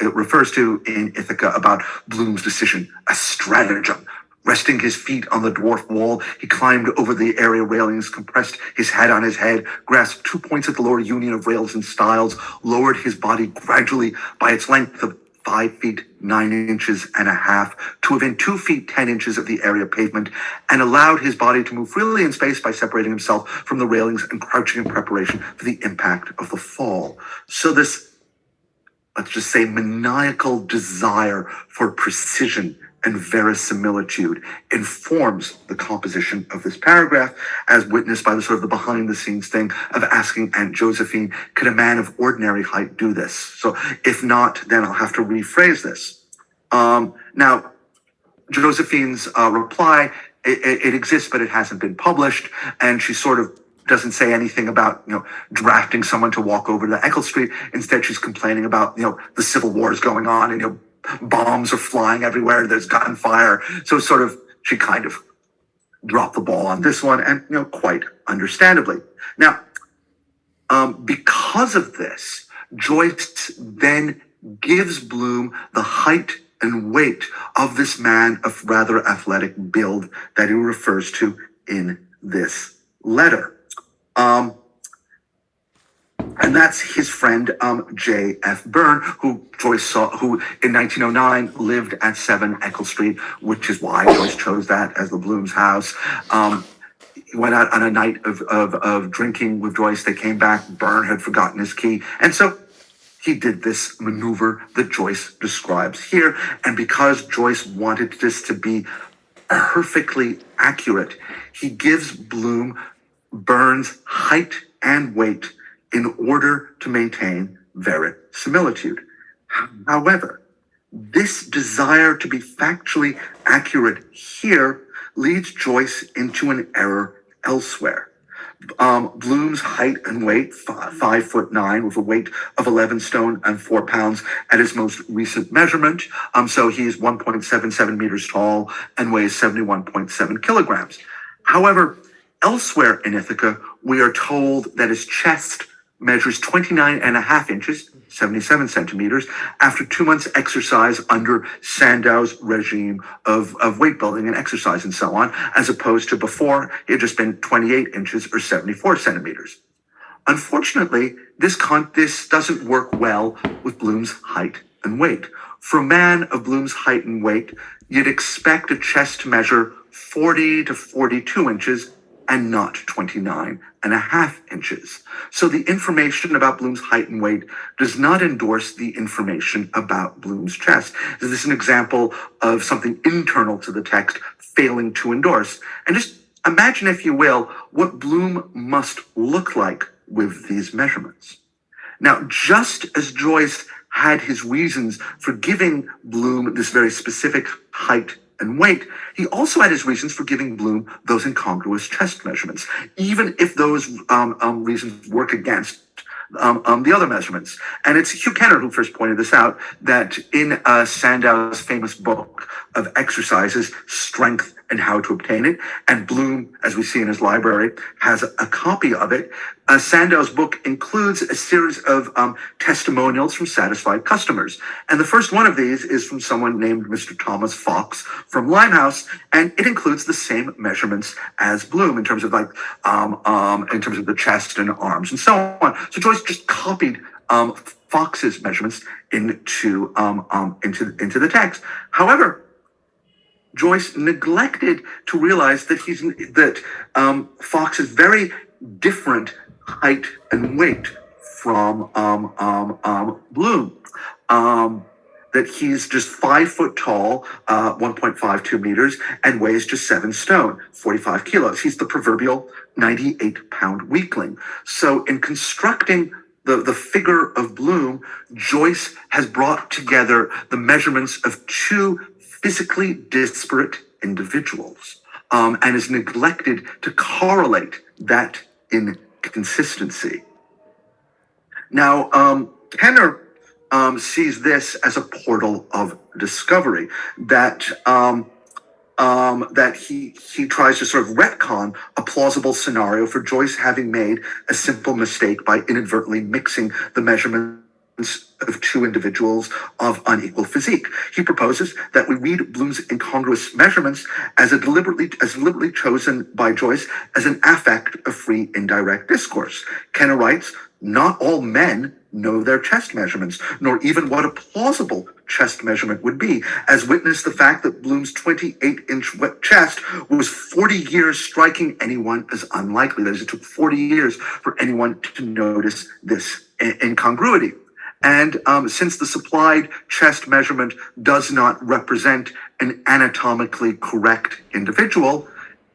Speaker 3: it refers to in Ithaca about Bloom's decision, a stratagem. Resting his feet on the dwarf wall, he climbed over the area railings, compressed his hat on his head, grasped 2 points at the lower union of rails and stiles, lowered his body gradually by its length of 5 feet 9 inches and a half to within 2 feet 10 inches of the area pavement, and allowed his body to move freely in space by separating himself from the railings and crouching in preparation for the impact of the fall. So this, let's just say, maniacal desire for precision and verisimilitude informs the composition of this paragraph, as witnessed by the sort of the behind the scenes thing of asking Aunt Josephine, could a man of ordinary height do this? So if not, then I'll have to rephrase this. Now, Josephine's reply, it exists, but it hasn't been published. And she sort of doesn't say anything about, drafting someone to walk over to Eccles Street. Instead, she's complaining about, the civil war is going on and, bombs are flying everywhere. There's gunfire. So sort of, she kind of dropped the ball on this one, and, quite understandably. Now, because of this, Joyce then gives Bloom the height and weight of this man of rather athletic build that he refers to in this letter. And that's his friend, J.F. Byrne, who Joyce saw, who in 1909 lived at 7 Eccles Street, which is why Joyce chose that as the Bloom's house. He went out on a night of drinking with Joyce. They came back. Byrne had forgotten his key. And so he did this maneuver that Joyce describes here. And because Joyce wanted this to be perfectly accurate, he gives Bloom Byrne's height and weight in order to maintain verisimilitude. However, this desire to be factually accurate here leads Joyce into an error elsewhere. Bloom's height and weight, 5'9", with a weight of 11 stone and 4 pounds at his most recent measurement. So he's 1.77 meters tall and weighs 71.7 kilograms. However, elsewhere in Ithaca, we are told that his chest measures 29.5 inches, 77 centimeters, after 2 months exercise under Sandow's regime of weight building and exercise and so on, as opposed to before, he had just been 28 inches or 74 centimeters. Unfortunately, this doesn't work well with Bloom's height and weight. For a man of Bloom's height and weight, you'd expect a chest to measure 40 to 42 inches and not 29.5 inches. So the information about Bloom's height and weight does not endorse the information about Bloom's chest. Is this an example of something internal to the text failing to endorse? And just imagine, if you will, what Bloom must look like with these measurements. Now, just as Joyce had his reasons for giving Bloom this very specific height and weight, he also had his reasons for giving Bloom those incongruous chest measurements, even if those reasons work against the other measurements. And it's Hugh Kenner who first pointed this out, that in Sandow's famous book of exercises, Strength and How to Obtain It, and Bloom, as we see in his library, has a copy of it. Sandow's book includes a series of testimonials from satisfied customers. And the first one of these is from someone named Mr. Thomas Fox from Limehouse, and it includes the same measurements as Bloom in terms of in terms of the chest and arms and so on. So Joyce just copied Fox's measurements into the text. However, Joyce neglected to realize that Fox is very different height and weight from Bloom. That he's just 5 foot tall, 1.52 meters, and weighs just 7 stone, 45 kilos. He's the proverbial 98-pound weakling. So in constructing the figure of Bloom, Joyce has brought together the measurements of two physically disparate individuals, and has neglected to correlate that inconsistency. Now, Kenner sees this as a portal of discovery, that he tries to sort of retcon a plausible scenario for Joyce having made a simple mistake by inadvertently mixing the measurements of two individuals of unequal physique. He proposes that we read Bloom's incongruous measurements as deliberately chosen by Joyce as an affect of free indirect discourse. Kenner writes, not all men know their chest measurements, nor even what a plausible chest measurement would be, as witness the fact that Bloom's 28-inch chest was 40 years striking anyone as unlikely. That is, it took 40 years for anyone to notice this incongruity. And since the supplied chest measurement does not represent an anatomically correct individual,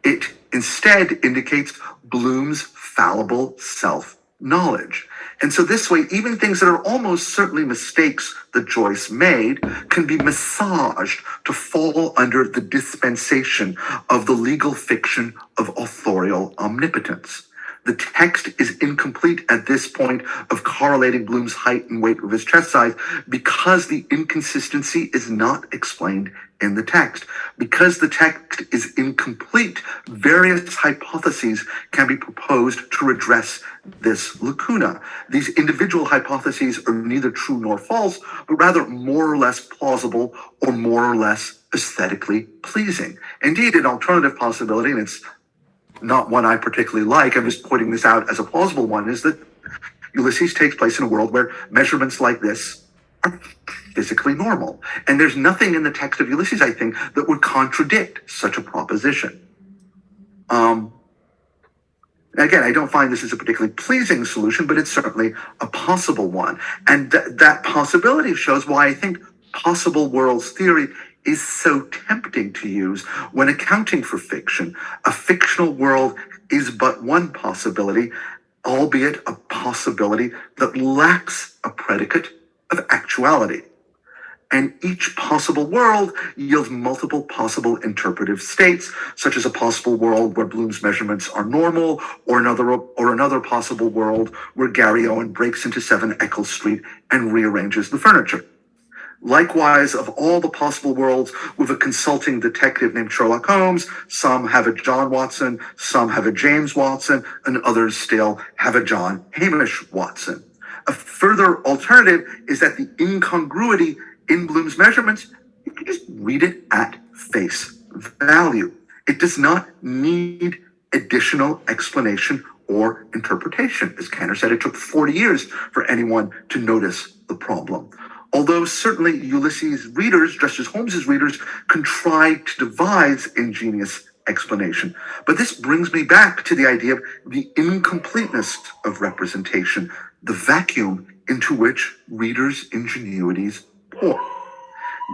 Speaker 3: it instead indicates Bloom's fallible self-knowledge. And so this way, even things that are almost certainly mistakes that Joyce made can be massaged to fall under the dispensation of the legal fiction of authorial omnipotence. The text is incomplete at this point of correlating Bloom's height and weight with his chest size because the inconsistency is not explained in the text. Because the text is incomplete, various hypotheses can be proposed to redress this lacuna. These individual hypotheses are neither true nor false, but rather more or less plausible or more or less aesthetically pleasing. Indeed, an alternative possibility, and it's not one I particularly like, I'm just pointing this out as a plausible one, is that Ulysses takes place in a world where measurements like this are physically normal. And there's nothing in the text of Ulysses, I think, that would contradict such a proposition. Again, I don't find this as a particularly pleasing solution, but it's certainly a possible one. And that possibility shows why I think possible worlds theory is so tempting to use when accounting for fiction. A fictional world is but one possibility, albeit a possibility that lacks a predicate of actuality. And each possible world yields multiple possible interpretive states, such as a possible world where Bloom's measurements are normal, or another possible world where Gary Owen breaks into 7 Eccles Street and rearranges the furniture. Likewise, of all the possible worlds with a consulting detective named Sherlock Holmes, some have a John Watson, some have a James Watson, and others still have a John Hamish Watson. A further alternative is that the incongruity in Bloom's measurements, you can just read it at face value. It does not need additional explanation or interpretation. As Kenner said, it took 40 years for anyone to notice the problem. Although certainly Ulysses' readers, just as Holmes's readers, contrived to devise ingenious explanation. But this brings me back to the idea of the incompleteness of representation, the vacuum into which readers' ingenuities pour.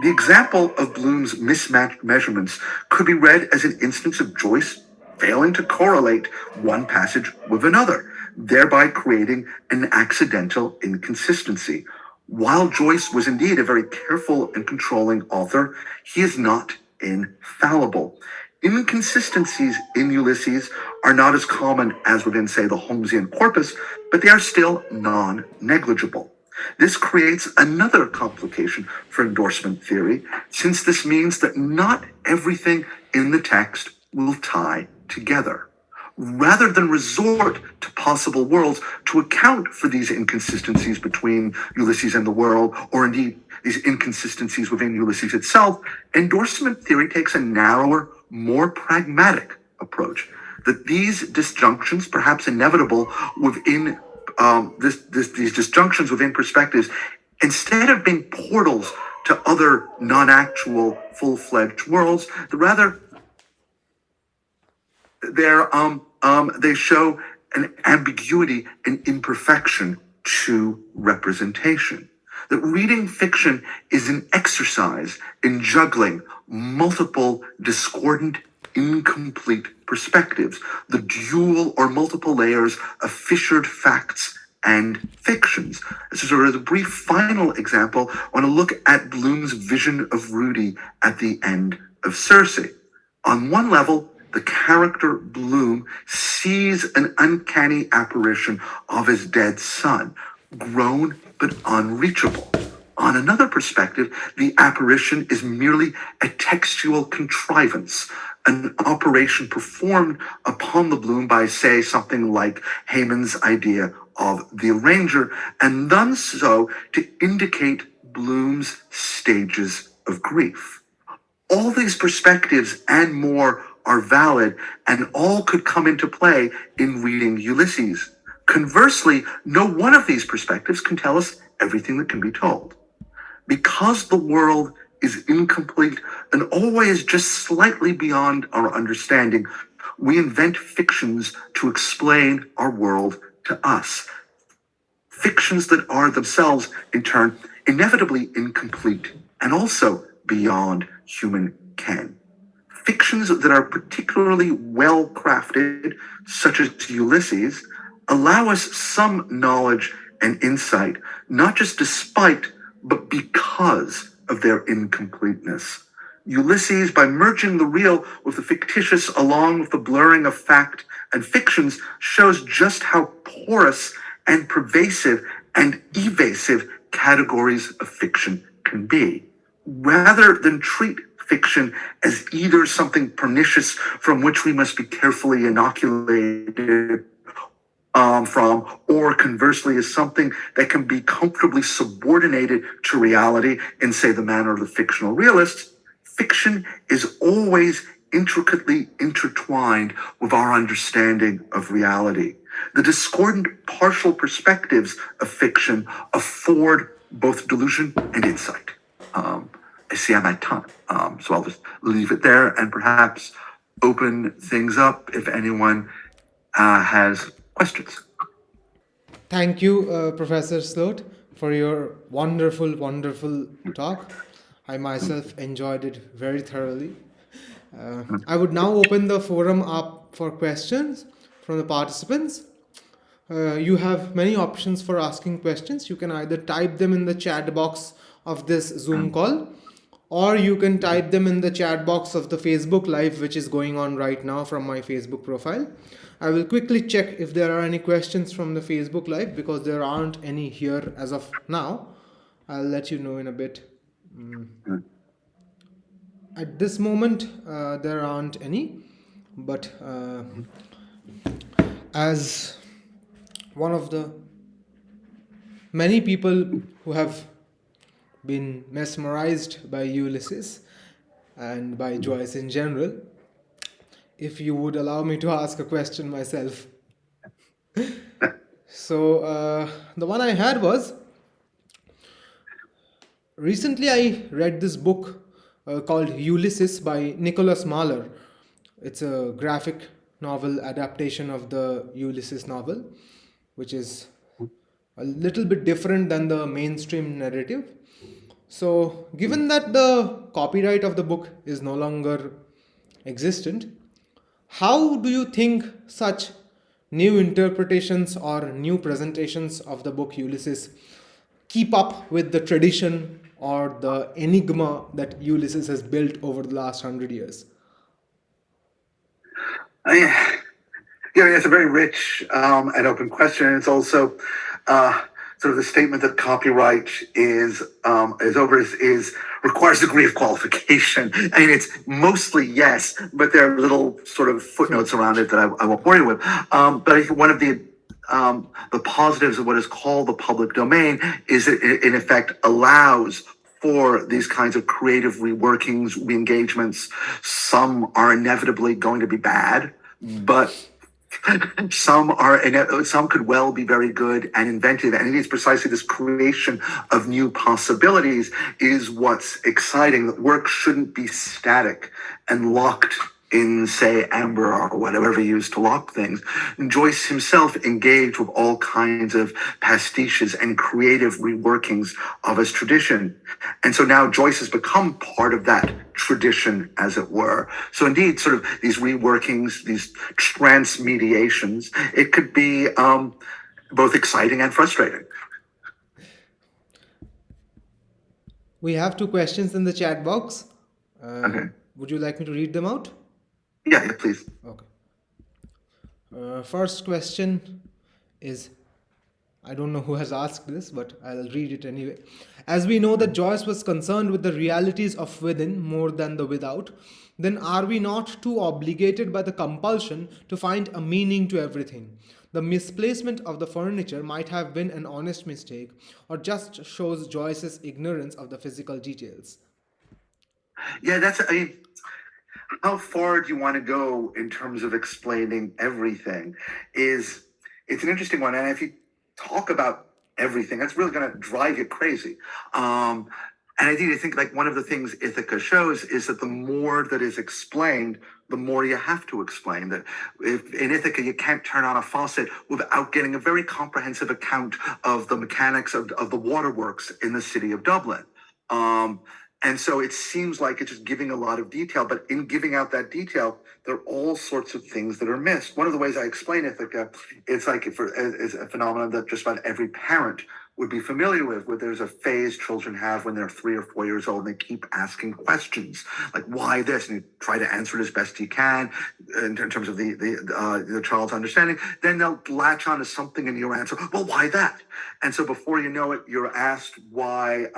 Speaker 3: The example of Bloom's mismatched measurements could be read as an instance of Joyce failing to correlate one passage with another, thereby creating an accidental inconsistency. While Joyce was indeed a very careful and controlling author, he is not infallible. Inconsistencies in Ulysses are not as common as within, say, the Holmesian corpus, but they are still non-negligible. This creates another complication for endorsement theory, since this means that not everything in the text will tie together. Rather than resort to possible worlds to account for these inconsistencies between Ulysses and the world, or indeed these inconsistencies within Ulysses itself, endorsement theory takes a narrower, more pragmatic approach. That these disjunctions, perhaps inevitable within these disjunctions within perspectives, instead of being portals to other non-actual full-fledged worlds, rather they show an ambiguity and imperfection to representation. That reading fiction is an exercise in juggling multiple discordant, incomplete perspectives, the dual or multiple layers of fissured facts and fictions. This is a brief final example. I want to look at Bloom's vision of Rudy at the end of Circe. On one level, the character Bloom sees an uncanny apparition of his dead son, grown but unreachable. On another perspective, the apparition is merely a textual contrivance, an operation performed upon the Bloom by, say, something like Haman's idea of the arranger, and done so to indicate Bloom's stages of grief. All these perspectives and more are valid, and all could come into play in reading Ulysses. Conversely, no one of these perspectives can tell us everything that can be told. Because the world is incomplete and always just slightly beyond our understanding, we invent fictions to explain our world to us. Fictions that are themselves, in turn, inevitably incomplete and also beyond human ken. Fictions that are particularly well crafted, such as Ulysses, allow us some knowledge and insight, not just despite, but because of their incompleteness. Ulysses, by merging the real with the fictitious along with the blurring of fact and fictions, shows just how porous and pervasive and evasive categories of fiction can be. Rather than treat fiction as either something pernicious from which we must be carefully inoculated from, or conversely as something that can be comfortably subordinated to reality in, say, the manner of the fictional realists, fiction is always intricately intertwined with our understanding of reality. The discordant partial perspectives of fiction afford both delusion and insight. I see I'm at time, so I'll just leave it there and perhaps open things up if anyone has questions.
Speaker 1: Thank you, Professor Slote, for your wonderful, wonderful talk. I myself enjoyed it very thoroughly. I would now open the forum up for questions from the participants. You have many options for asking questions. You can either type them in the chat box of this Zoom call, or you can type them in the chat box of the Facebook Live, which is going on right now from my Facebook profile. I will quickly check if there are any questions from the Facebook Live, because there aren't any here as of now. I'll let you know in a bit. At this moment, there aren't any, but as one of the many people who have been mesmerized by Ulysses and by Joyce in general, if you would allow me to ask a question myself. So the one I had was, recently I read this book called Ulysses by Nicholas Mahler. It's a graphic novel adaptation of the Ulysses novel, which is a little bit different than the mainstream narrative. So, given that the copyright of the book is no longer existent, how do you think such new interpretations or new presentations of the book Ulysses keep up with the tradition or the enigma that Ulysses has built over the last 100 years?
Speaker 3: It's a very rich and open question. It's also sort of the statement that copyright is requires a degree of qualification. I mean, it's mostly yes, but there are little sort of footnotes around it that I won't bore you with. But I think one of the positives of what is called the public domain is it in effect allows for these kinds of creative reworkings, re-engagements. Some are inevitably going to be bad, but some could well be very good and inventive, and it is precisely this creation of new possibilities is what's exciting. That work shouldn't be static and locked in, say, amber or whatever he used to lock things. Joyce himself engaged with all kinds of pastiches and creative reworkings of his tradition. And so now Joyce has become part of that tradition, as it were. So indeed, sort of these reworkings, these transmediations, it could be both exciting and frustrating.
Speaker 1: We have 2 questions in the chat box.
Speaker 3: Okay.
Speaker 1: Would you like me to read them out?
Speaker 3: Yeah, please.
Speaker 1: Okay. First question is, I don't know who has asked this, but I'll read it anyway. As we know that Joyce was concerned with the realities of within more than the without, then are we not too obligated by the compulsion to find a meaning to everything? The misplacement of the furniture might have been an honest mistake, or just shows Joyce's ignorance of the physical details.
Speaker 3: Yeah, how far do you want to go in terms of explaining everything? It's an interesting one, and if you talk about everything, that's really going to drive you crazy. And I think like one of the things Ithaca shows is that the more that is explained, the more you have to explain. That if in Ithaca you can't turn on a faucet without getting a very comprehensive account of the mechanics of the waterworks in the city of Dublin. And so it seems like it's just giving a lot of detail, but in giving out that detail, there are all sorts of things that are missed. One of the ways I explain Ithaca, it's like it's a phenomenon that just about every parent would be familiar with, where there's a phase children have when they're 3 or 4 years old, and they keep asking questions like, why this? And you try to answer it as best you can in terms of the child's understanding. Then they'll latch on to something in your answer. Well, why that? And so before you know it, you're asked why,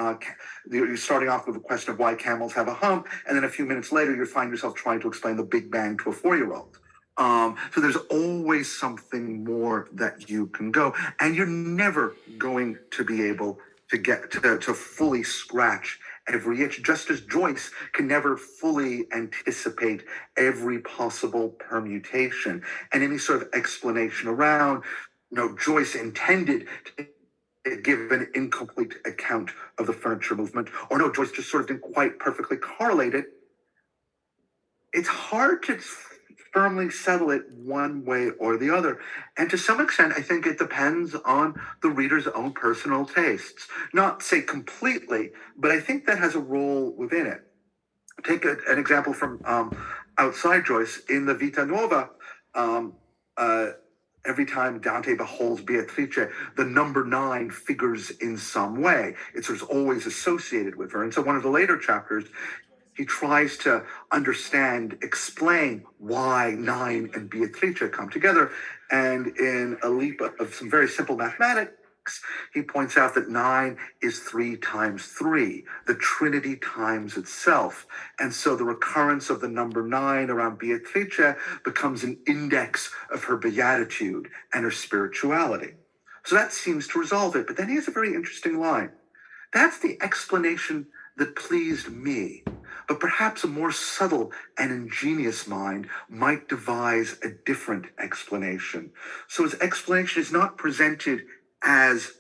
Speaker 3: you're starting off with a question of why camels have a hump. And then a few minutes later, you find yourself trying to explain the Big Bang to a 4-year-old. So there's always something more that you can go, and you're never going to be able to get to fully scratch every itch, just as Joyce can never fully anticipate every possible permutation and any sort of explanation around. Joyce intended to give an incomplete account of the furniture movement, or no, Joyce just sort of didn't quite perfectly correlate it. It's hard to firmly settle it one way or the other. And to some extent, I think it depends on the reader's own personal tastes. Not say completely, but I think that has a role within it. Take an example from outside Joyce. In the Vita Nuova, every time Dante beholds Beatrice, the number 9 figures in some way. It's always associated with her. And so one of the later chapters, he tries to explain why 9 and Beatrice come together. And in a leap of some very simple mathematics, he points out that 9 is 3 times 3, the Trinity times itself. And so the recurrence of the number 9 around Beatrice becomes an index of her beatitude and her spirituality. So that seems to resolve it. But then he has a very interesting line. That's the explanation that pleased me. But perhaps a more subtle and ingenious mind might devise a different explanation. So his explanation is not presented as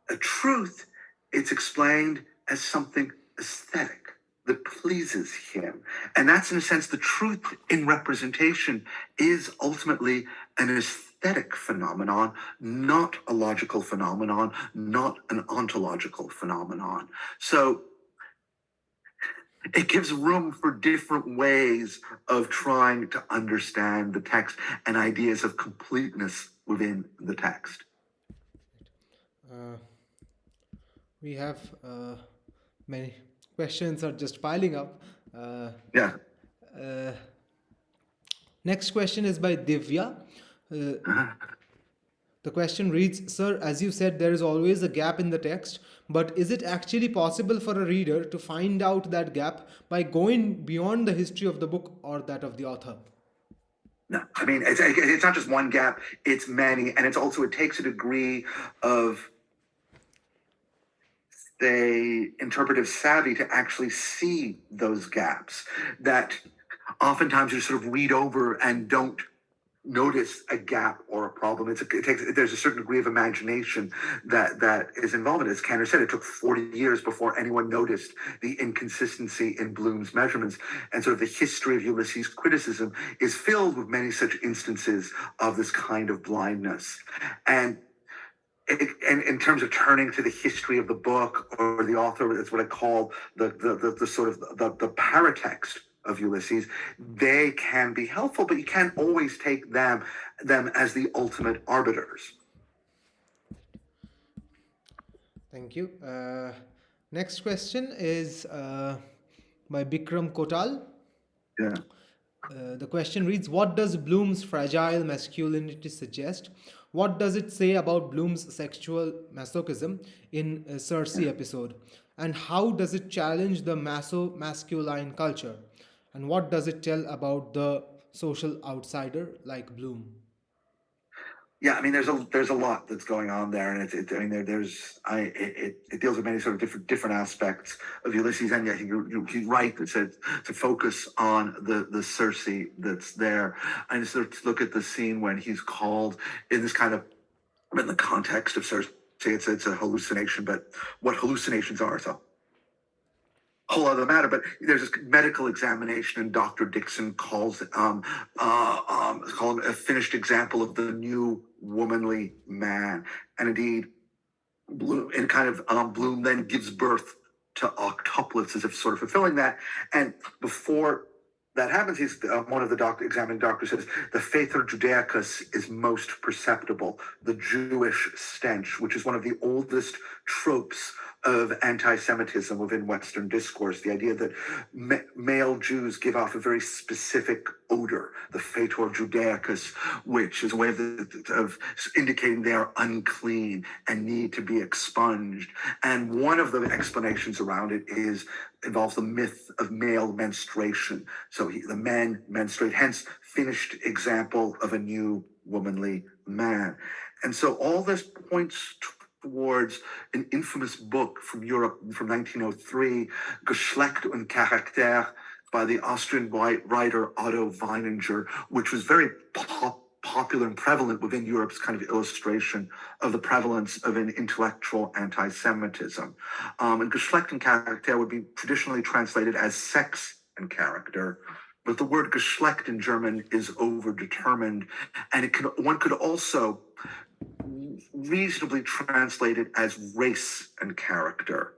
Speaker 3: a truth, it's explained as something aesthetic that pleases him. And that's, in a sense, the truth in representation is ultimately an aesthetic phenomenon, not a logical phenomenon, not an ontological phenomenon. So it gives room for different ways of trying to understand the text and ideas of completeness within the text.
Speaker 1: We have many questions are just piling up.
Speaker 3: Yeah.
Speaker 1: Uh, Next question is by Divya. The question reads, Sir, as you said, there is always a gap in the text, but is it actually possible for a reader to find out that gap by going beyond the history of the book or that of the author?
Speaker 3: No, I mean, it's not just one gap, it's many. And it takes a degree of, say, interpretive savvy to actually see those gaps that oftentimes you sort of read over and don't notice a gap or a problem. There's a certain degree of imagination that is involved in it. As Kanner said, it took 40 years before anyone noticed the inconsistency in Bloom's measurements. And sort of the history of Ulysses' criticism is filled with many such instances of this kind of blindness. And in terms of turning to the history of the book or the author, that's what I call the sort of the paratext of Ulysses. They can be helpful, but you can't always take them as the ultimate arbiters.
Speaker 1: Thank you. Next question is by Bikram Kotal.
Speaker 3: Yeah.
Speaker 1: The question reads, what does Bloom's fragile masculinity suggest? What does it say about Bloom's sexual masochism in Circe episode? And how does it challenge the masculine culture? And what does it tell about the social outsider like Bloom?
Speaker 3: Yeah, I mean, there's a lot that's going on there, and it deals with many sort of different aspects of Ulysses, and I think you're right that said to focus on the Circe that's there, and sort of look at the scene when he's called in this kind of in the context of Circe. It's a hallucination, but what hallucinations are, so whole other matter, but there's this medical examination, and Dr. Dixon calls him a finished example of the new womanly man. And indeed, Bloom then gives birth to octuplets as if sort of fulfilling that. And before that happens, he's one of the examining doctors says the Phaeter Judaicus is most perceptible, the Jewish stench, which is one of the oldest tropes of anti-Semitism within Western discourse. The idea that male Jews give off a very specific odor, the Phaetor Judaicus, which is a way of indicating they are unclean and need to be expunged. And one of the explanations around it involves the myth of male menstruation. So the men menstruate, hence finished example of a new womanly man. And so all this points towards an infamous book from Europe from 1903, Geschlecht und Charakter, by the Austrian writer Otto Weininger, which was very popular and prevalent within Europe's kind of illustration of the prevalence of an intellectual anti-Semitism. And Geschlecht und Charakter would be traditionally translated as sex and character, but the word Geschlecht in German is overdetermined, and one could also reasonably translate it as race and character.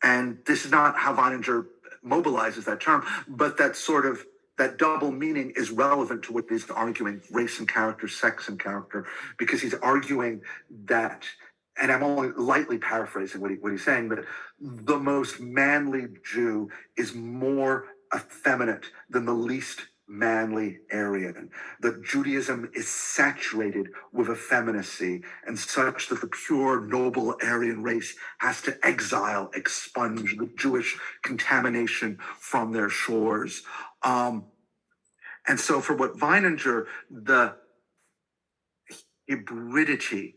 Speaker 3: And this is not how Weininger mobilizes that term, but that double meaning is relevant to what he's arguing, race and character, sex and character, because he's arguing that, and I'm only lightly paraphrasing what he's saying, but the most manly Jew is more effeminate than the least manly Aryan. That Judaism is saturated with effeminacy, and such that the pure, noble Aryan race has to expunge the Jewish contamination from their shores. And so for what Weininger, the hybridity,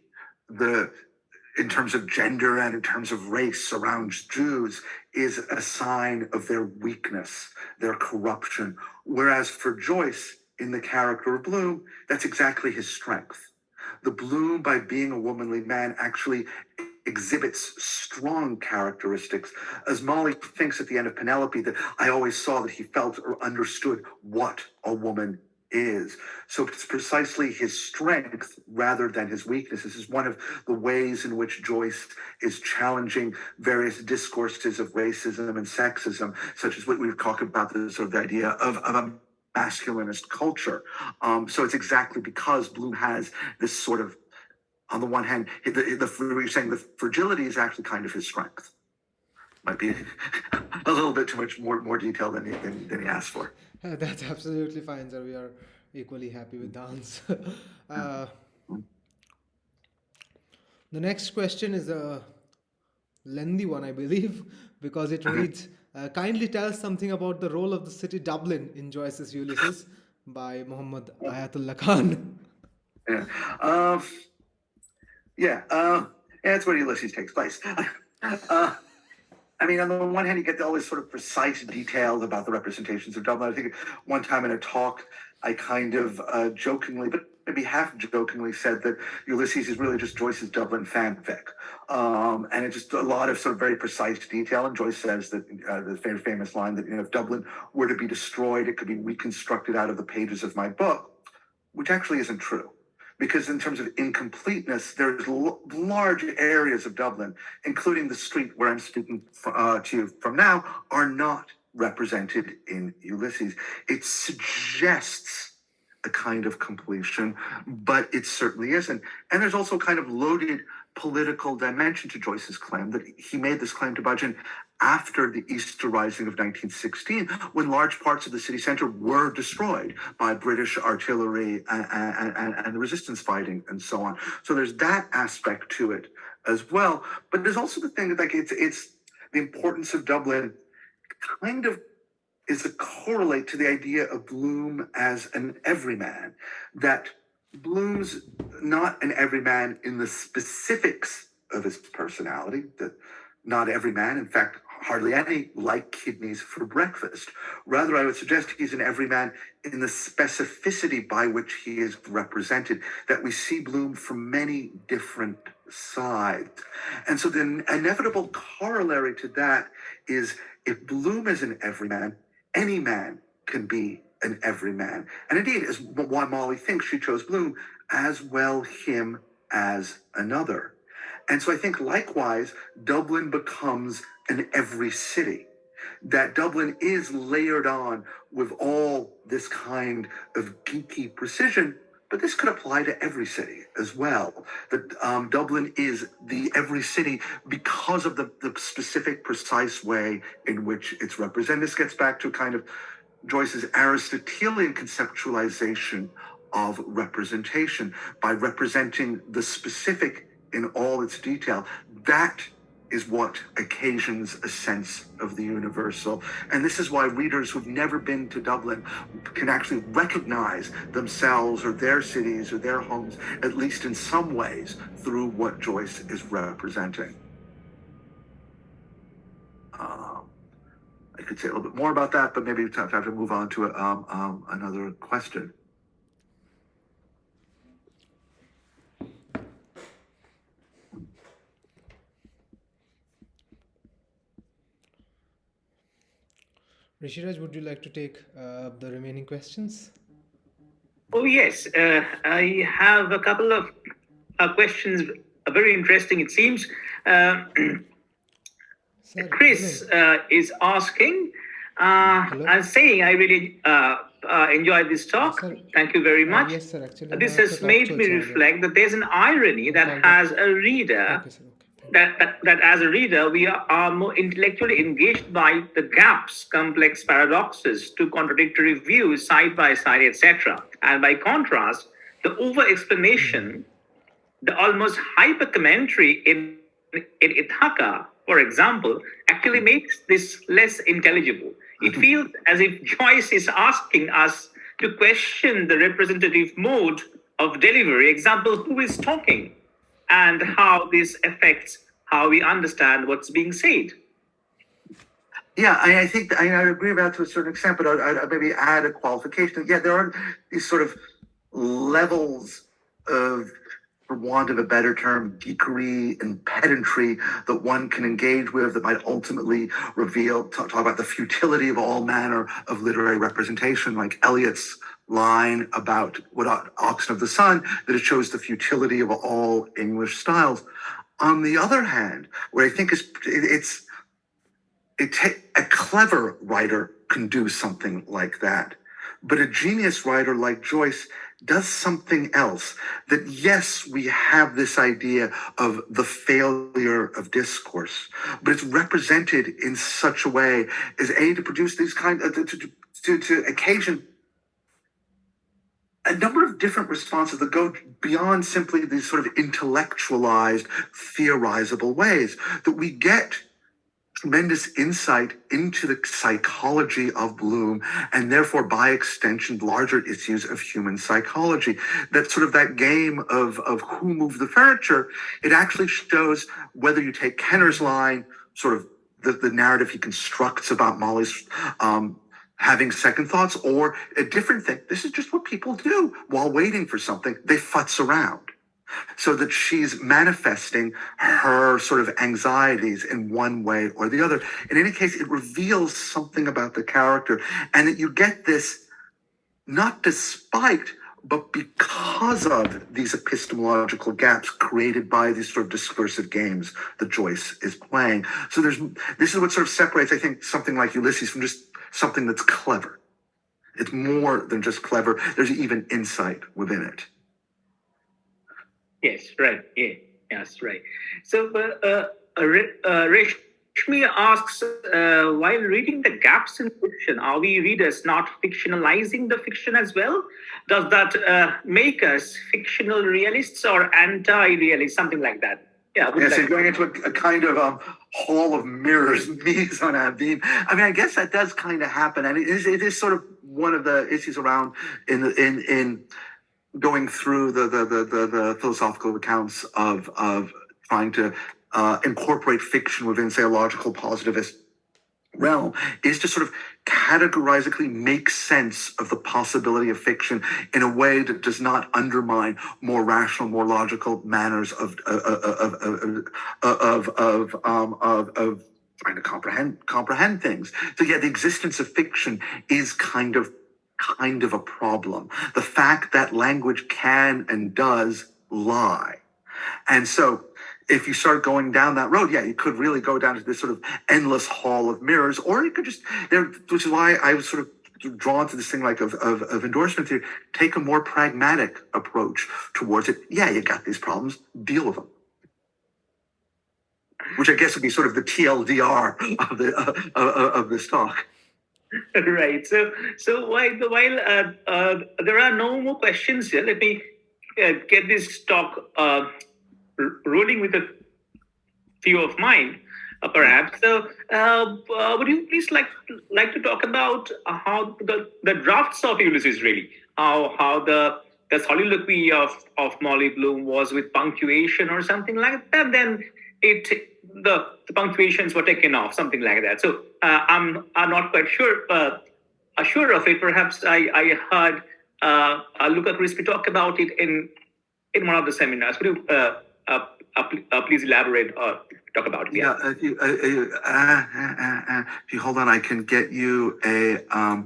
Speaker 3: in terms of gender and in terms of race around Jews, is a sign of their weakness, their corruption. Whereas for Joyce, in the character of Bloom, that's exactly his strength. The Bloom, by being a womanly man, actually exhibits strong characteristics. As Molly thinks at the end of Penelope, that I always saw that he felt or understood what a woman is. So it's precisely his strength rather than his weakness. This is one of the ways in which Joyce is challenging various discourses of racism and sexism, such as what we've talked about, the sort of the idea of a masculinist culture. So it's exactly because Bloom has this sort of on the one hand, you're saying the fragility is actually kind of his strength. Might be a little bit too much more detail than he asked for.
Speaker 1: That's absolutely fine, sir. We are equally happy with the answer. The next question is a lengthy one, I believe, because it reads, kindly tell us something about the role of the city Dublin in Joyce's Ulysses by Muhammad Ayatollah Khan.
Speaker 3: Yeah. That's where Ulysses takes place. I mean, on the one hand, you get all this sort of precise details about the representations of Dublin. I think one time in a talk, I kind of jokingly, but maybe half jokingly, said that Ulysses is really just Joyce's Dublin fanfic. And it's just a lot of sort of very precise detail. And Joyce says that the very famous line that, if Dublin were to be destroyed, it could be reconstructed out of the pages of my book, which actually isn't true. Because in terms of incompleteness, there's large areas of Dublin, including the street where I'm speaking to you from now, are not represented in Ulysses. It suggests a kind of completion, but it certainly isn't. And there's also a kind of loaded political dimension to Joyce's claim that he made this claim to Budgeon after the Easter Rising of 1916, when large parts of the city center were destroyed by British artillery and the resistance fighting and so on. So there's that aspect to it as well. But there's also the thing that it's the importance of Dublin kind of is a correlate to the idea of Bloom as an everyman, that Bloom's not an everyman in the specifics of his personality, that not every man, in fact, hardly any, like kidneys for breakfast. Rather, I would suggest he's an everyman in the specificity by which he is represented, that we see Bloom from many different sides. And so the inevitable corollary to that is if Bloom is an everyman, any man can be an everyman. And indeed, as why Molly thinks she chose Bloom, as well him as another. And so I think likewise, Dublin becomes an every city. That Dublin is layered on with all this kind of geeky precision, but this could apply to every city as well. That Dublin is the every city because of the specific, precise way in which it's represented. This gets back to kind of Joyce's Aristotelian conceptualization of representation. By representing the specific in all its detail, that is what occasions a sense of the universal. And this is why readers who've never been to Dublin can actually recognize themselves or their cities or their homes, at least in some ways, through what Joyce is representing. I could say a little bit more about that, but maybe we have to move on to another question.
Speaker 1: Rishiraj, would you like to take the remaining questions?
Speaker 2: Oh, yes. I have a couple of questions, very interesting, it seems. Chris is asking, I'm saying I really enjoyed this talk. Thank you very much.
Speaker 1: Yes, sir. Actually,
Speaker 2: this has made me reflect that there's an irony that as a reader, that as a reader, we are more intellectually engaged by the gaps, complex paradoxes, two contradictory views, side by side, etc. And by contrast, the over-explanation, the almost hyper-commentary in Ithaca, for example, actually makes this less intelligible. It feels as if Joyce is asking us to question the representative mode of delivery. Example, who is talking? And how this affects how we understand what's being said.
Speaker 3: Yeah, I think I agree with that to a certain extent, but I'd maybe add a qualification. Yeah, there are these sort of levels of, for want of a better term, geekery and pedantry that one can engage with that might ultimately talk about the futility of all manner of literary representation, like Eliot's line about what Oxen of the Sun, that it shows the futility of all English styles. On the other hand, what I think is a clever writer can do something like that, but a genius writer like Joyce does something else. That yes, we have this idea of the failure of discourse, but it's represented in such a way as to produce these kind of to occasion a number of different responses that go beyond simply these sort of intellectualized, theorizable ways, that we get tremendous insight into the psychology of Bloom and therefore by extension larger issues of human psychology. That sort of that game of who moved the furniture, it actually shows whether you take Kenner's line, sort of the narrative he constructs about Molly's having second thoughts, or a different thing. This is just what people do while waiting for something. They futz around. So that she's manifesting her sort of anxieties in one way or the other. In any case, it reveals something about the character, and that you get this not despite, but because of these epistemological gaps created by these sort of discursive games that Joyce is playing. So this is what sort of separates, I think, something like Ulysses from just something that's clever. It's more than just clever. There's even insight within it.
Speaker 2: Yes, right. Yeah, yes, right. So, Reshmi asks, while reading the gaps in fiction, are we readers not fictionalizing the fiction as well? Does that make us fictional realists or anti-realists, something like that? Yeah.
Speaker 3: Yeah, so you're going into a kind of hall of mirrors, mise on abim. I mean, I guess that does kind of happen, and it is sort of one of the issues around in going through the philosophical accounts of trying to incorporate fiction within, say, a logical positivist realm, is to sort of categorically make sense of the possibility of fiction in a way that does not undermine more rational, more logical manners of trying to comprehend things. So yeah, the existence of fiction is kind of a problem. The fact that language can and does lie. And so if you start going down that road, yeah, you could really go down to this sort of endless hall of mirrors, or you could just, which is why I was sort of drawn to this thing like of endorsement theory, take a more pragmatic approach towards it. Yeah, you got these problems, deal with them. Which I guess would be sort of the TLDR of this talk.
Speaker 2: Right. So while there are no more questions here, let me get this talk rolling with a few of mine, perhaps. So, would you please like to talk about how the drafts of Ulysses really, how the soliloquy of Molly Bloom was with punctuation or something like that? Then the punctuations were taken off, something like that. So I'm not quite sure of it. Perhaps I heard Luca Crispi talk about it in one of the seminars. Would you please elaborate or talk about it?
Speaker 3: Yeah, if you hold on, I can get you I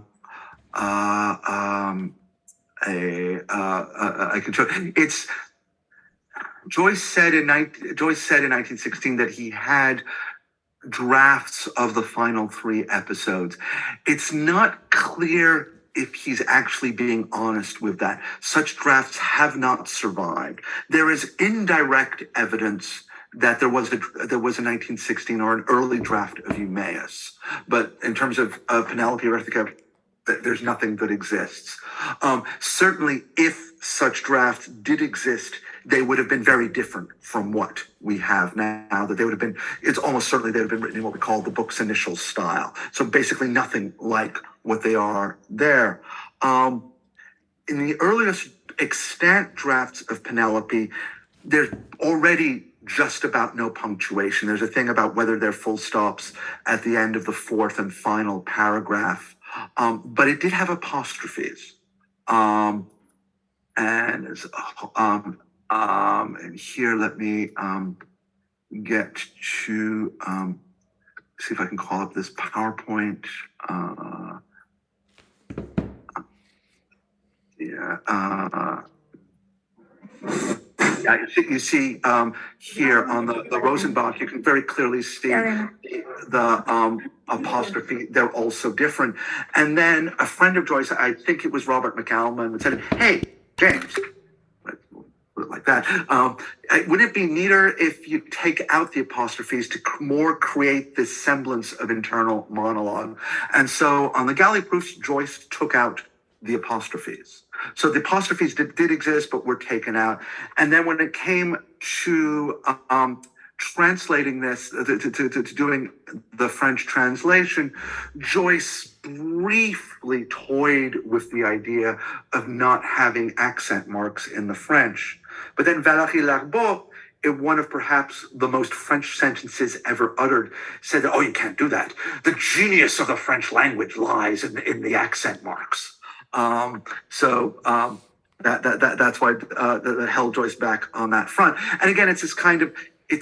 Speaker 3: can show. It's Joyce said in 1916 that he had drafts of the final 3 episodes. It's not clear if he's actually being honest with that. Such drafts have not survived. There is indirect evidence that there was a 1916 or an early draft of Eumaeus, but in terms of Penelope or Ithaca, there's nothing that exists. Certainly, if such drafts did exist, they would have been very different from what we have now. That they would have been, it's almost certainly they would have been written in what we call the book's initial style. So basically nothing like what they are there. In the earliest extant drafts of Penelope, there's already just about no punctuation. There's a thing about whether they're full stops at the end of the 4th and final paragraph. But it did have apostrophes. And here, let me get to see if I can call up this PowerPoint. You see here on the Rosenbach, you can very clearly see the apostrophe. They're also different. And then a friend of Joyce, I think it was Robert McAlman, said, hey, James. Let's put it like that. Wouldn't it be neater if you take out the apostrophes to more create this semblance of internal monologue? And so on the galley proofs, Joyce took out the apostrophes. So the apostrophes did exist, but were taken out. And then when it came to translating this, to doing the French translation, Joyce briefly toyed with the idea of not having accent marks in the French. But then Valérie Larbaud, in one of perhaps the most French sentences ever uttered, said, "Oh, you can't do that. The genius of the French language lies in the accent marks." That's why that held Joyce back on that front. And again, it's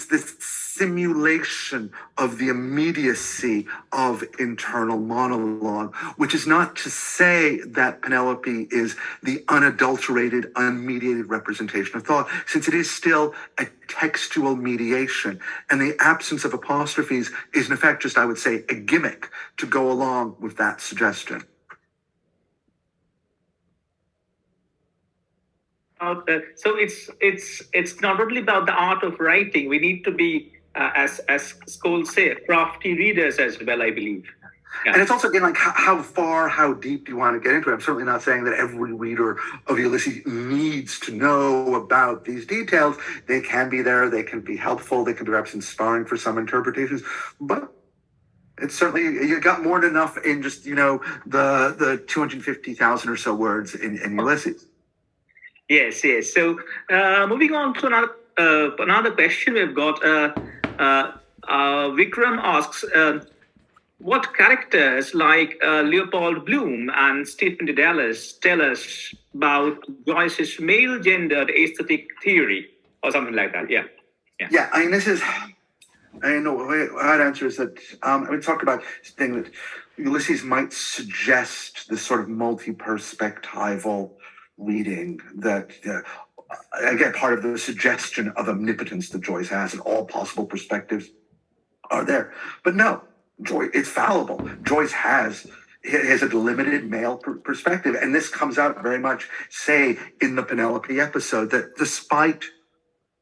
Speaker 3: this simulation of the immediacy of internal monologue, which is not to say that Penelope is the unadulterated, unmediated representation of thought, since it is still a textual mediation. And the absence of apostrophes is, in effect, just, I would say, a gimmick to go along with that suggestion.
Speaker 2: So it's not only about the art of writing. We need to be, as Scholes say, crafty readers as well, I believe.
Speaker 3: Yeah. And it's also, again, like how deep you want to get into it. I'm certainly not saying that every reader of Ulysses needs to know about these details. They can be there, they can be helpful, they can be perhaps inspiring for some interpretations, but it's certainly, you got more than enough in just, the 250,000 or so words in Ulysses.
Speaker 2: Yes. So moving on to another question we've got. Vikram asks, what characters like Leopold Bloom and Stephen Dedalus tell us about Joyce's male-gendered aesthetic theory, or something like that? Yeah.
Speaker 3: I mean, I'd answer is that we talked about this thing that Ulysses might suggest this sort of multi-perspectival reading that, again, part of the suggestion of omnipotence that Joyce has, and all possible perspectives are there. But no, it's fallible. Joyce has a limited male perspective, and this comes out very much, say, in the Penelope episode, that despite,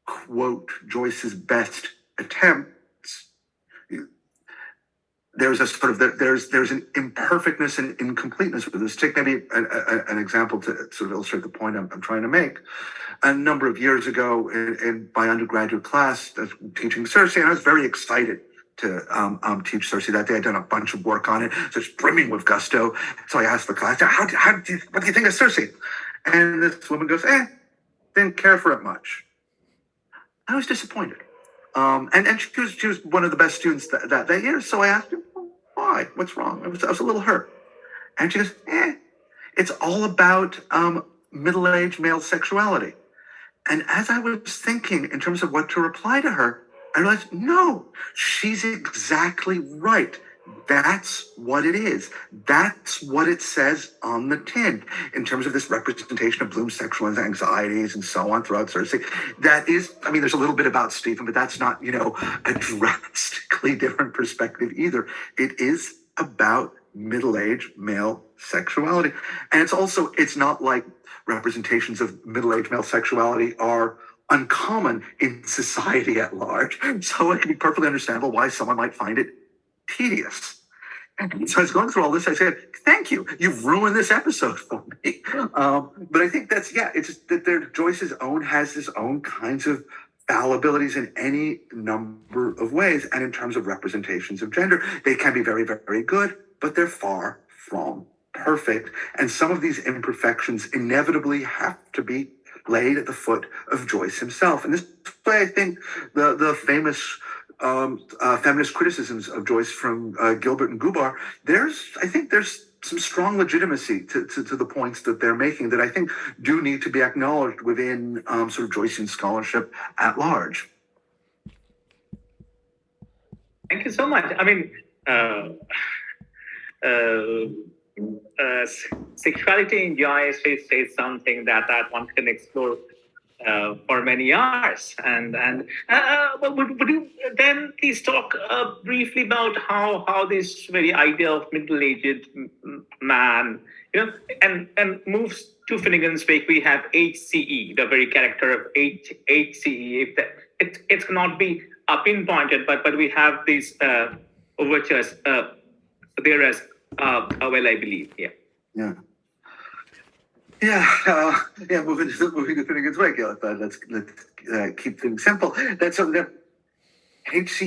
Speaker 3: quote, Joyce's best attempts, there's a sort of there's an imperfectness and incompleteness with this. Take maybe an example to sort of illustrate the point I'm trying to make. A number of years ago, in my undergraduate class, I was teaching Circe, and I was very excited to teach Circe that day. I'd done a bunch of work on it, so it's brimming with gusto. So I asked the class, what do you think of Circe? And this woman goes, didn't care for it much. I was disappointed. And she was one of the best students that year. So I asked her, why? What's wrong? I was a little hurt. And she goes, it's all about middle-aged male sexuality. And as I was thinking in terms of what to reply to her, I realized, no, she's exactly right. That's what it is. That's what it says on the tin in terms of this representation of Bloom's sexual anxieties and so on throughout Circe. That is, I mean, there's a little bit about Stephen, but that's not, a drastically different perspective either. It is about middle-aged male sexuality. And it's not like representations of middle-aged male sexuality are uncommon in society at large. So it can be perfectly understandable why someone might find it tedious. And so I was going through all this. I said, thank you. You've ruined this episode for me. But I think it's just that Joyce has his own kinds of fallibilities in any number of ways. And in terms of representations of gender, they can be very, very good, but they're far from perfect. And some of these imperfections inevitably have to be laid at the foot of Joyce himself. And this way, I think the famous feminist criticisms of Joyce from Gilbert and Gubar, there's some strong legitimacy to the points that they're making that I think do need to be acknowledged within sort of Joycean scholarship at large.
Speaker 2: Thank you so much. I mean, sexuality in Joyce is something that one can explore for many hours. And would you then please talk briefly about how this very idea of middle-aged man, and moves to Finnegan's Wake, we have HCE, the very character of HCE. If that, it cannot be pinpointed, but we have these overtures there as well, I believe. Yeah.
Speaker 3: Yeah. Yeah, moving to Finnegan's Wake. Yeah, let's keep things simple. That's something that HC.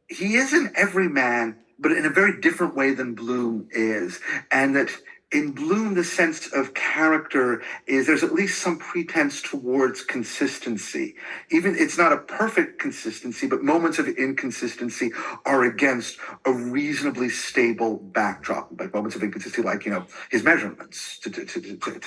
Speaker 3: He is an everyman, but in a very different way than Bloom is, and that in Bloom, the sense of character is there's at least some pretense towards consistency. Even it's not a perfect consistency, but moments of inconsistency are against a reasonably stable backdrop. Like moments of inconsistency, like his measurements, to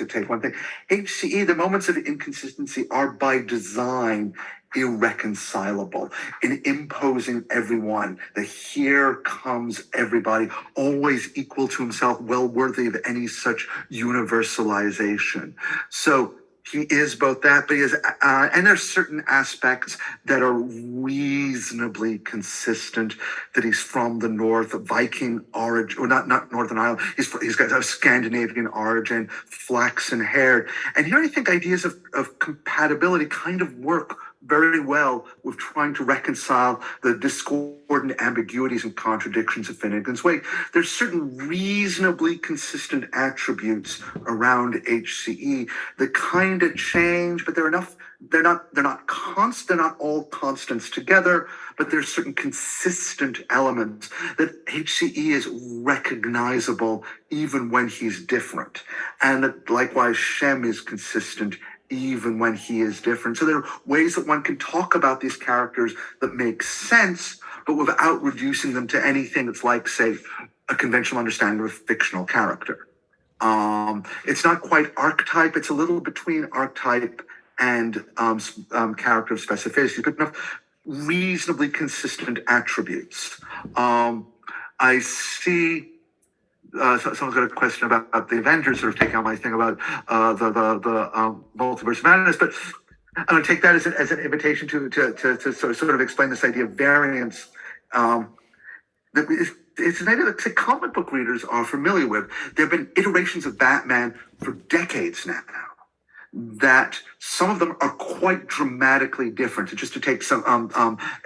Speaker 3: take one thing. HCE, the moments of inconsistency are by design irreconcilable in imposing everyone that here comes everybody always equal to himself, well worthy of any such universalization. So he is both that, but he is, and there's certain aspects that are reasonably consistent. That he's from the North, Viking origin, or not Northern Ireland. He's got a Scandinavian origin, flaxen haired, and here I think ideas of compatibility kind of work very well with trying to reconcile the discordant ambiguities and contradictions of Finnegan's Wake. There's certain reasonably consistent attributes around HCE that kind of change, but they're enough. They're not constant. They're not all constants together, but there's certain consistent elements that HCE is recognizable even when he's different, and that likewise Shem is consistent even when he is different. So there are ways that one can talk about these characters that make sense, but without reducing them to anything that's like, say, a conventional understanding of a fictional character. It's not quite archetype. It's a little between archetype and character specificity, but enough reasonably consistent attributes. I see. Someone's got a question about the Avengers, sort of taking on my thing about the multiverse of madness, but I'm going to take that as an invitation to sort of explain this idea of variance. It's an idea that say, comic book readers are familiar with. There have been iterations of Batman for decades now, that some of them are quite dramatically different. Just to take some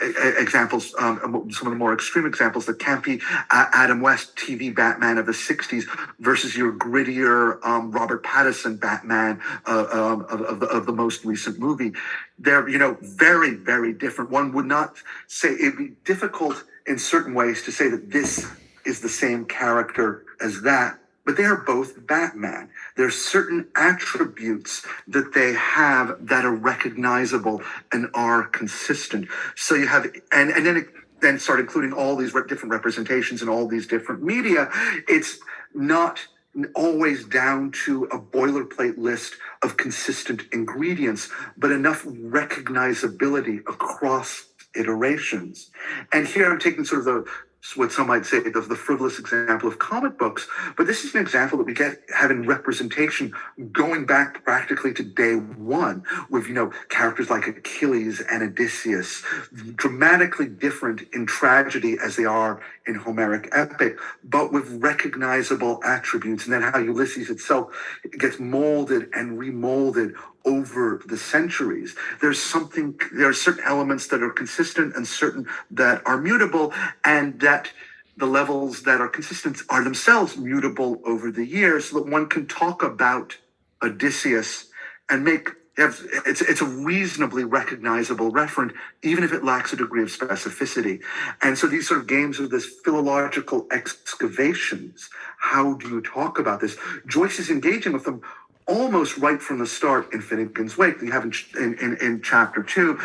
Speaker 3: examples, some of the more extreme examples, the campy Adam West TV Batman of the 60s versus your grittier Robert Pattinson Batman of the most recent movie. They're, very, very different. One would not say, it'd be difficult in certain ways to say that this is the same character as that, but they are both Batman. There's certain attributes that they have that are recognizable and are consistent. So you have, and then start including all these different representations in all these different media. It's not always down to a boilerplate list of consistent ingredients, but enough recognizability across iterations. And here I'm taking sort of what some might say the frivolous example of comic books, but this is an example that we have in representation going back practically to day one with, characters like Achilles and Odysseus, dramatically different in tragedy as they are in Homeric epic, but with recognizable attributes. And then how Ulysses itself gets molded and remolded over the centuries. There are certain elements that are consistent and certain that are mutable, and that the levels that are consistent are themselves mutable over the years, so that one can talk about Odysseus and it's a reasonably recognizable referent, even if it lacks a degree of specificity. And so these sort of games of this philological excavations, how do you talk about this? Joyce is engaging with them almost right from the start in Finnegan's Wake. You have in chapter 2,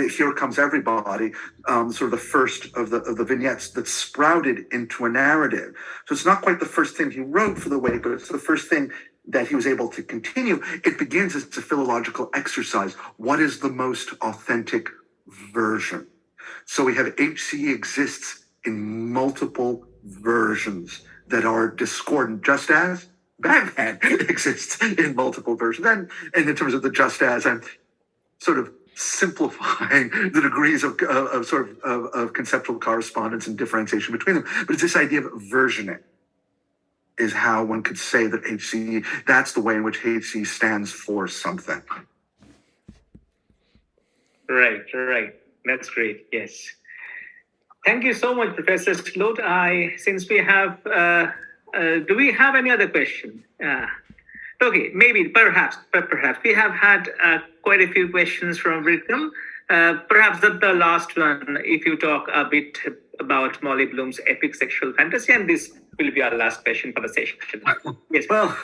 Speaker 3: here comes everybody, sort of the first of the vignettes that sprouted into a narrative. So it's not quite the first thing he wrote for the Wake, but it's the first thing that he was able to continue. It begins as a philological exercise. What is the most authentic version? So we have HCE exists in multiple versions that are discordant, just as Batman exists in multiple versions. And in terms of the just as, I'm sort of simplifying the degrees of conceptual correspondence and differentiation between them. But it's this idea of versioning is how one could say that HC, that's the way in which HC stands for something.
Speaker 2: Right. That's great. Yes. Thank you so much, Professor Slote. Since we have, do we have any other question? Okay, maybe, perhaps. We have had quite a few questions from Brigham. Perhaps the last one, if you talk a bit about Molly Bloom's epic sexual fantasy, and this will be our last question for the session. Yes.
Speaker 3: Well,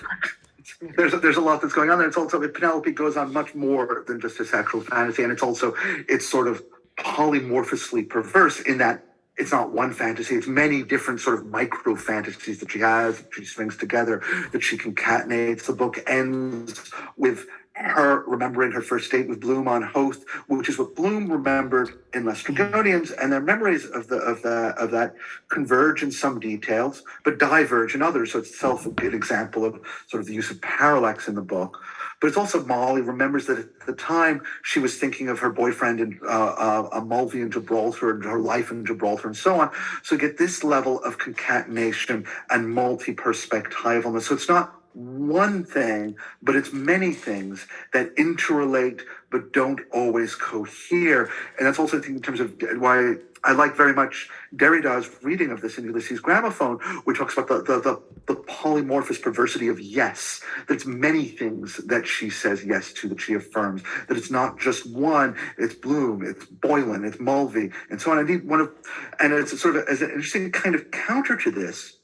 Speaker 3: there's a lot that's going on there. It's also that Penelope goes on much more than just a sexual fantasy, and it's sort of polymorphously perverse in that it's not one fantasy, it's many different sort of micro fantasies that she has, that she strings together, that she concatenates. The book ends with her remembering her first date with Bloom on Hoth, which is what Bloom remembered in Laestrygonians, and their memories of that converge in some details, but diverge in others. So it's itself a good example of sort of the use of parallax in the book. But it's also Molly remembers that at the time she was thinking of her boyfriend in Mulvey in Gibraltar and her life in Gibraltar and so on. So you get this level of concatenation and multi-perspectivalness. So it's not one thing, but it's many things that interrelate but don't always cohere. And that's also, I think, in terms of why I like very much Derrida's reading of this in Ulysses Gramophone, which talks about the polymorphous perversity of yes, that it's many things that she says yes to, that she affirms, that it's not just one, it's Bloom, it's Boylan, it's Mulvey, and so on. And it's sort of as an interesting kind of counter to this,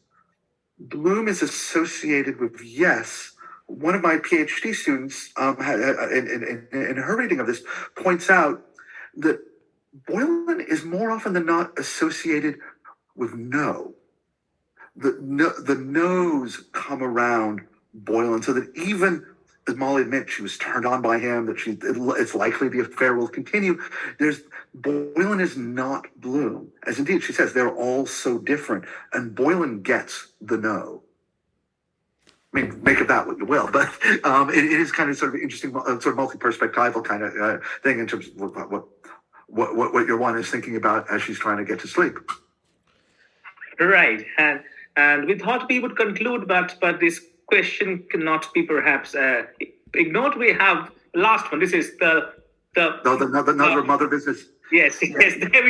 Speaker 3: Bloom is associated with yes. One of my PhD students, in her reading of this, points out that Boylan is more often than not associated with no. The no's come around Boylan, so that even as Molly admits she was turned on by him, that it's likely the affair will continue. Boylan is not Bloom, as indeed she says they're all so different, and Boylan gets the no. I mean, make of that what you will, but it is kind of sort of interesting, sort of multi-perspectival kind of thing in terms of what your one is thinking about as she's trying to get to sleep.
Speaker 2: Right, and we thought we would conclude, but this question cannot be perhaps ignored. We have last one. This is the
Speaker 3: mother business.
Speaker 2: Yes, we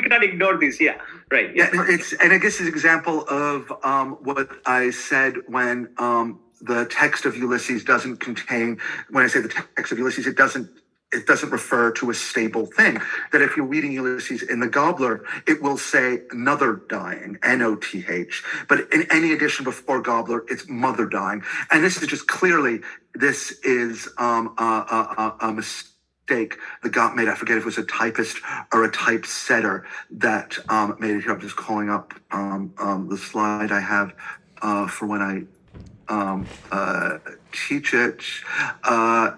Speaker 2: cannot ignore this. Yeah, right.
Speaker 3: Yeah, and I guess it's an example of what I said when the text of Ulysses doesn't contain. When I say the text of Ulysses, it doesn't refer to a stable thing. That if you're reading Ulysses in the Gobbler, it will say another dying, N-O-T-H. But in any edition before Gobbler, it's mother dying. And this is just clearly, this is a mistake that got made. I forget if it was a typist or a typesetter that made it here. I'm just calling up the slide I have for when I teach it.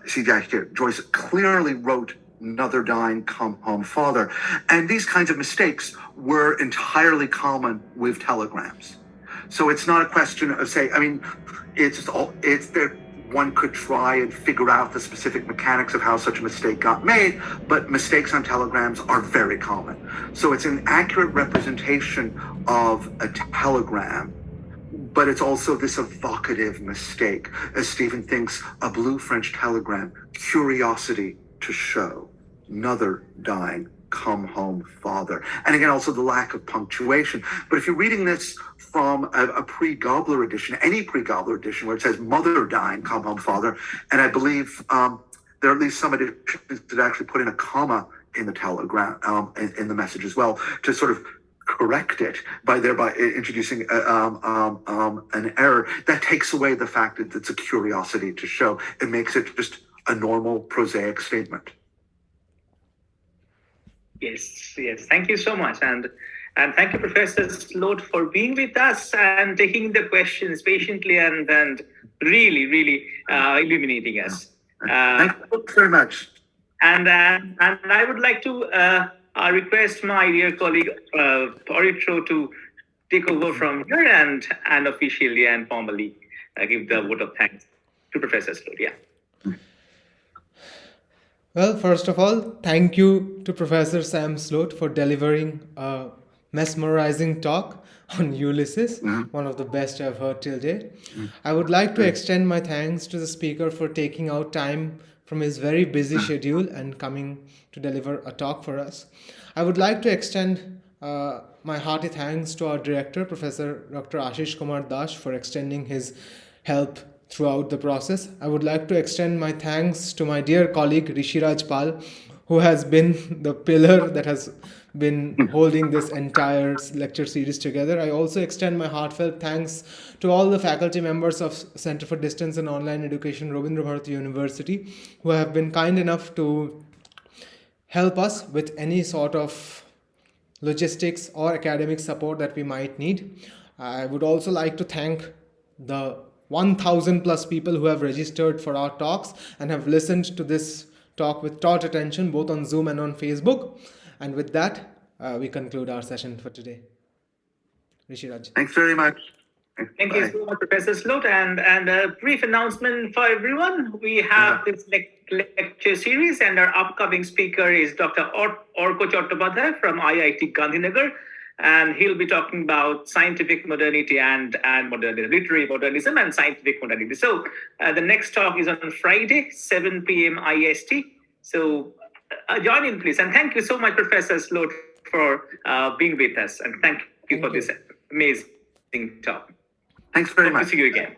Speaker 3: See, here, Joyce clearly wrote another dying, come home, father. And these kinds of mistakes were entirely common with telegrams. So it's not a question of one could try and figure out the specific mechanics of how such a mistake got made, but mistakes on telegrams are very common. So it's an accurate representation of a telegram, but it's also this evocative mistake, as Stephen thinks, a blue French telegram, curiosity to show, another dying, come home, father. And again, also the lack of punctuation. But if you're reading this from a pre-Gobbler edition, any pre-Gobbler edition where it says mother dying, come home, father, and I believe there are at least some editions that actually put in a comma in the telegram, in the message as well, to sort of correct it by introducing an error that takes away the fact that it's a curiosity to show. It makes it just a normal prosaic statement.
Speaker 2: Yes. Thank you so much, and thank you, Professor Slote, for being with us and taking the questions patiently and really illuminating us.
Speaker 3: Thank you very much.
Speaker 2: And I would like to request my dear colleague Aritra to take over from here and officially and formally give the vote of thanks to Professor Slote. Yeah.
Speaker 1: Well, first of all, thank you to Professor Sam Slote for delivering a mesmerizing talk on Ulysses, one of the best I've heard till date. I would like to extend my thanks to the speaker for taking out time from his very busy schedule and coming to deliver a talk for us. I would like to extend my hearty thanks to our director, Professor Dr. Ashish Kumar Das, for extending his help throughout the process. I would like to extend my thanks to my dear colleague Rishiraj Pal, who has been the pillar that has been holding this entire lecture series together. I also extend my heartfelt thanks to all the faculty members of Center for Distance and Online Education, Rabindra Bharati University, who have been kind enough to help us with any sort of logistics or academic support that we might need. I would also like to thank the 1000 plus people who have registered for our talks and have listened to this talk with taut attention both on Zoom and on Facebook. And with that, we conclude our session for today. Rishiraj.
Speaker 3: Thanks very much.
Speaker 2: Thank you so much, Professor Slote. And a brief announcement for everyone. We have this lecture series, and our upcoming speaker is Dr. Orko Chattopadhyay from IIT Gandhinagar. And he'll be talking about scientific modernity and modernism, literary modernism and scientific modernity. So the next talk is on Friday, 7 p.m. IST. So join in, please. And thank you so much, Professor Slote, for being with us. And thank you for this amazing talk.
Speaker 3: Thanks very
Speaker 2: Hope
Speaker 3: much.
Speaker 2: to see you again.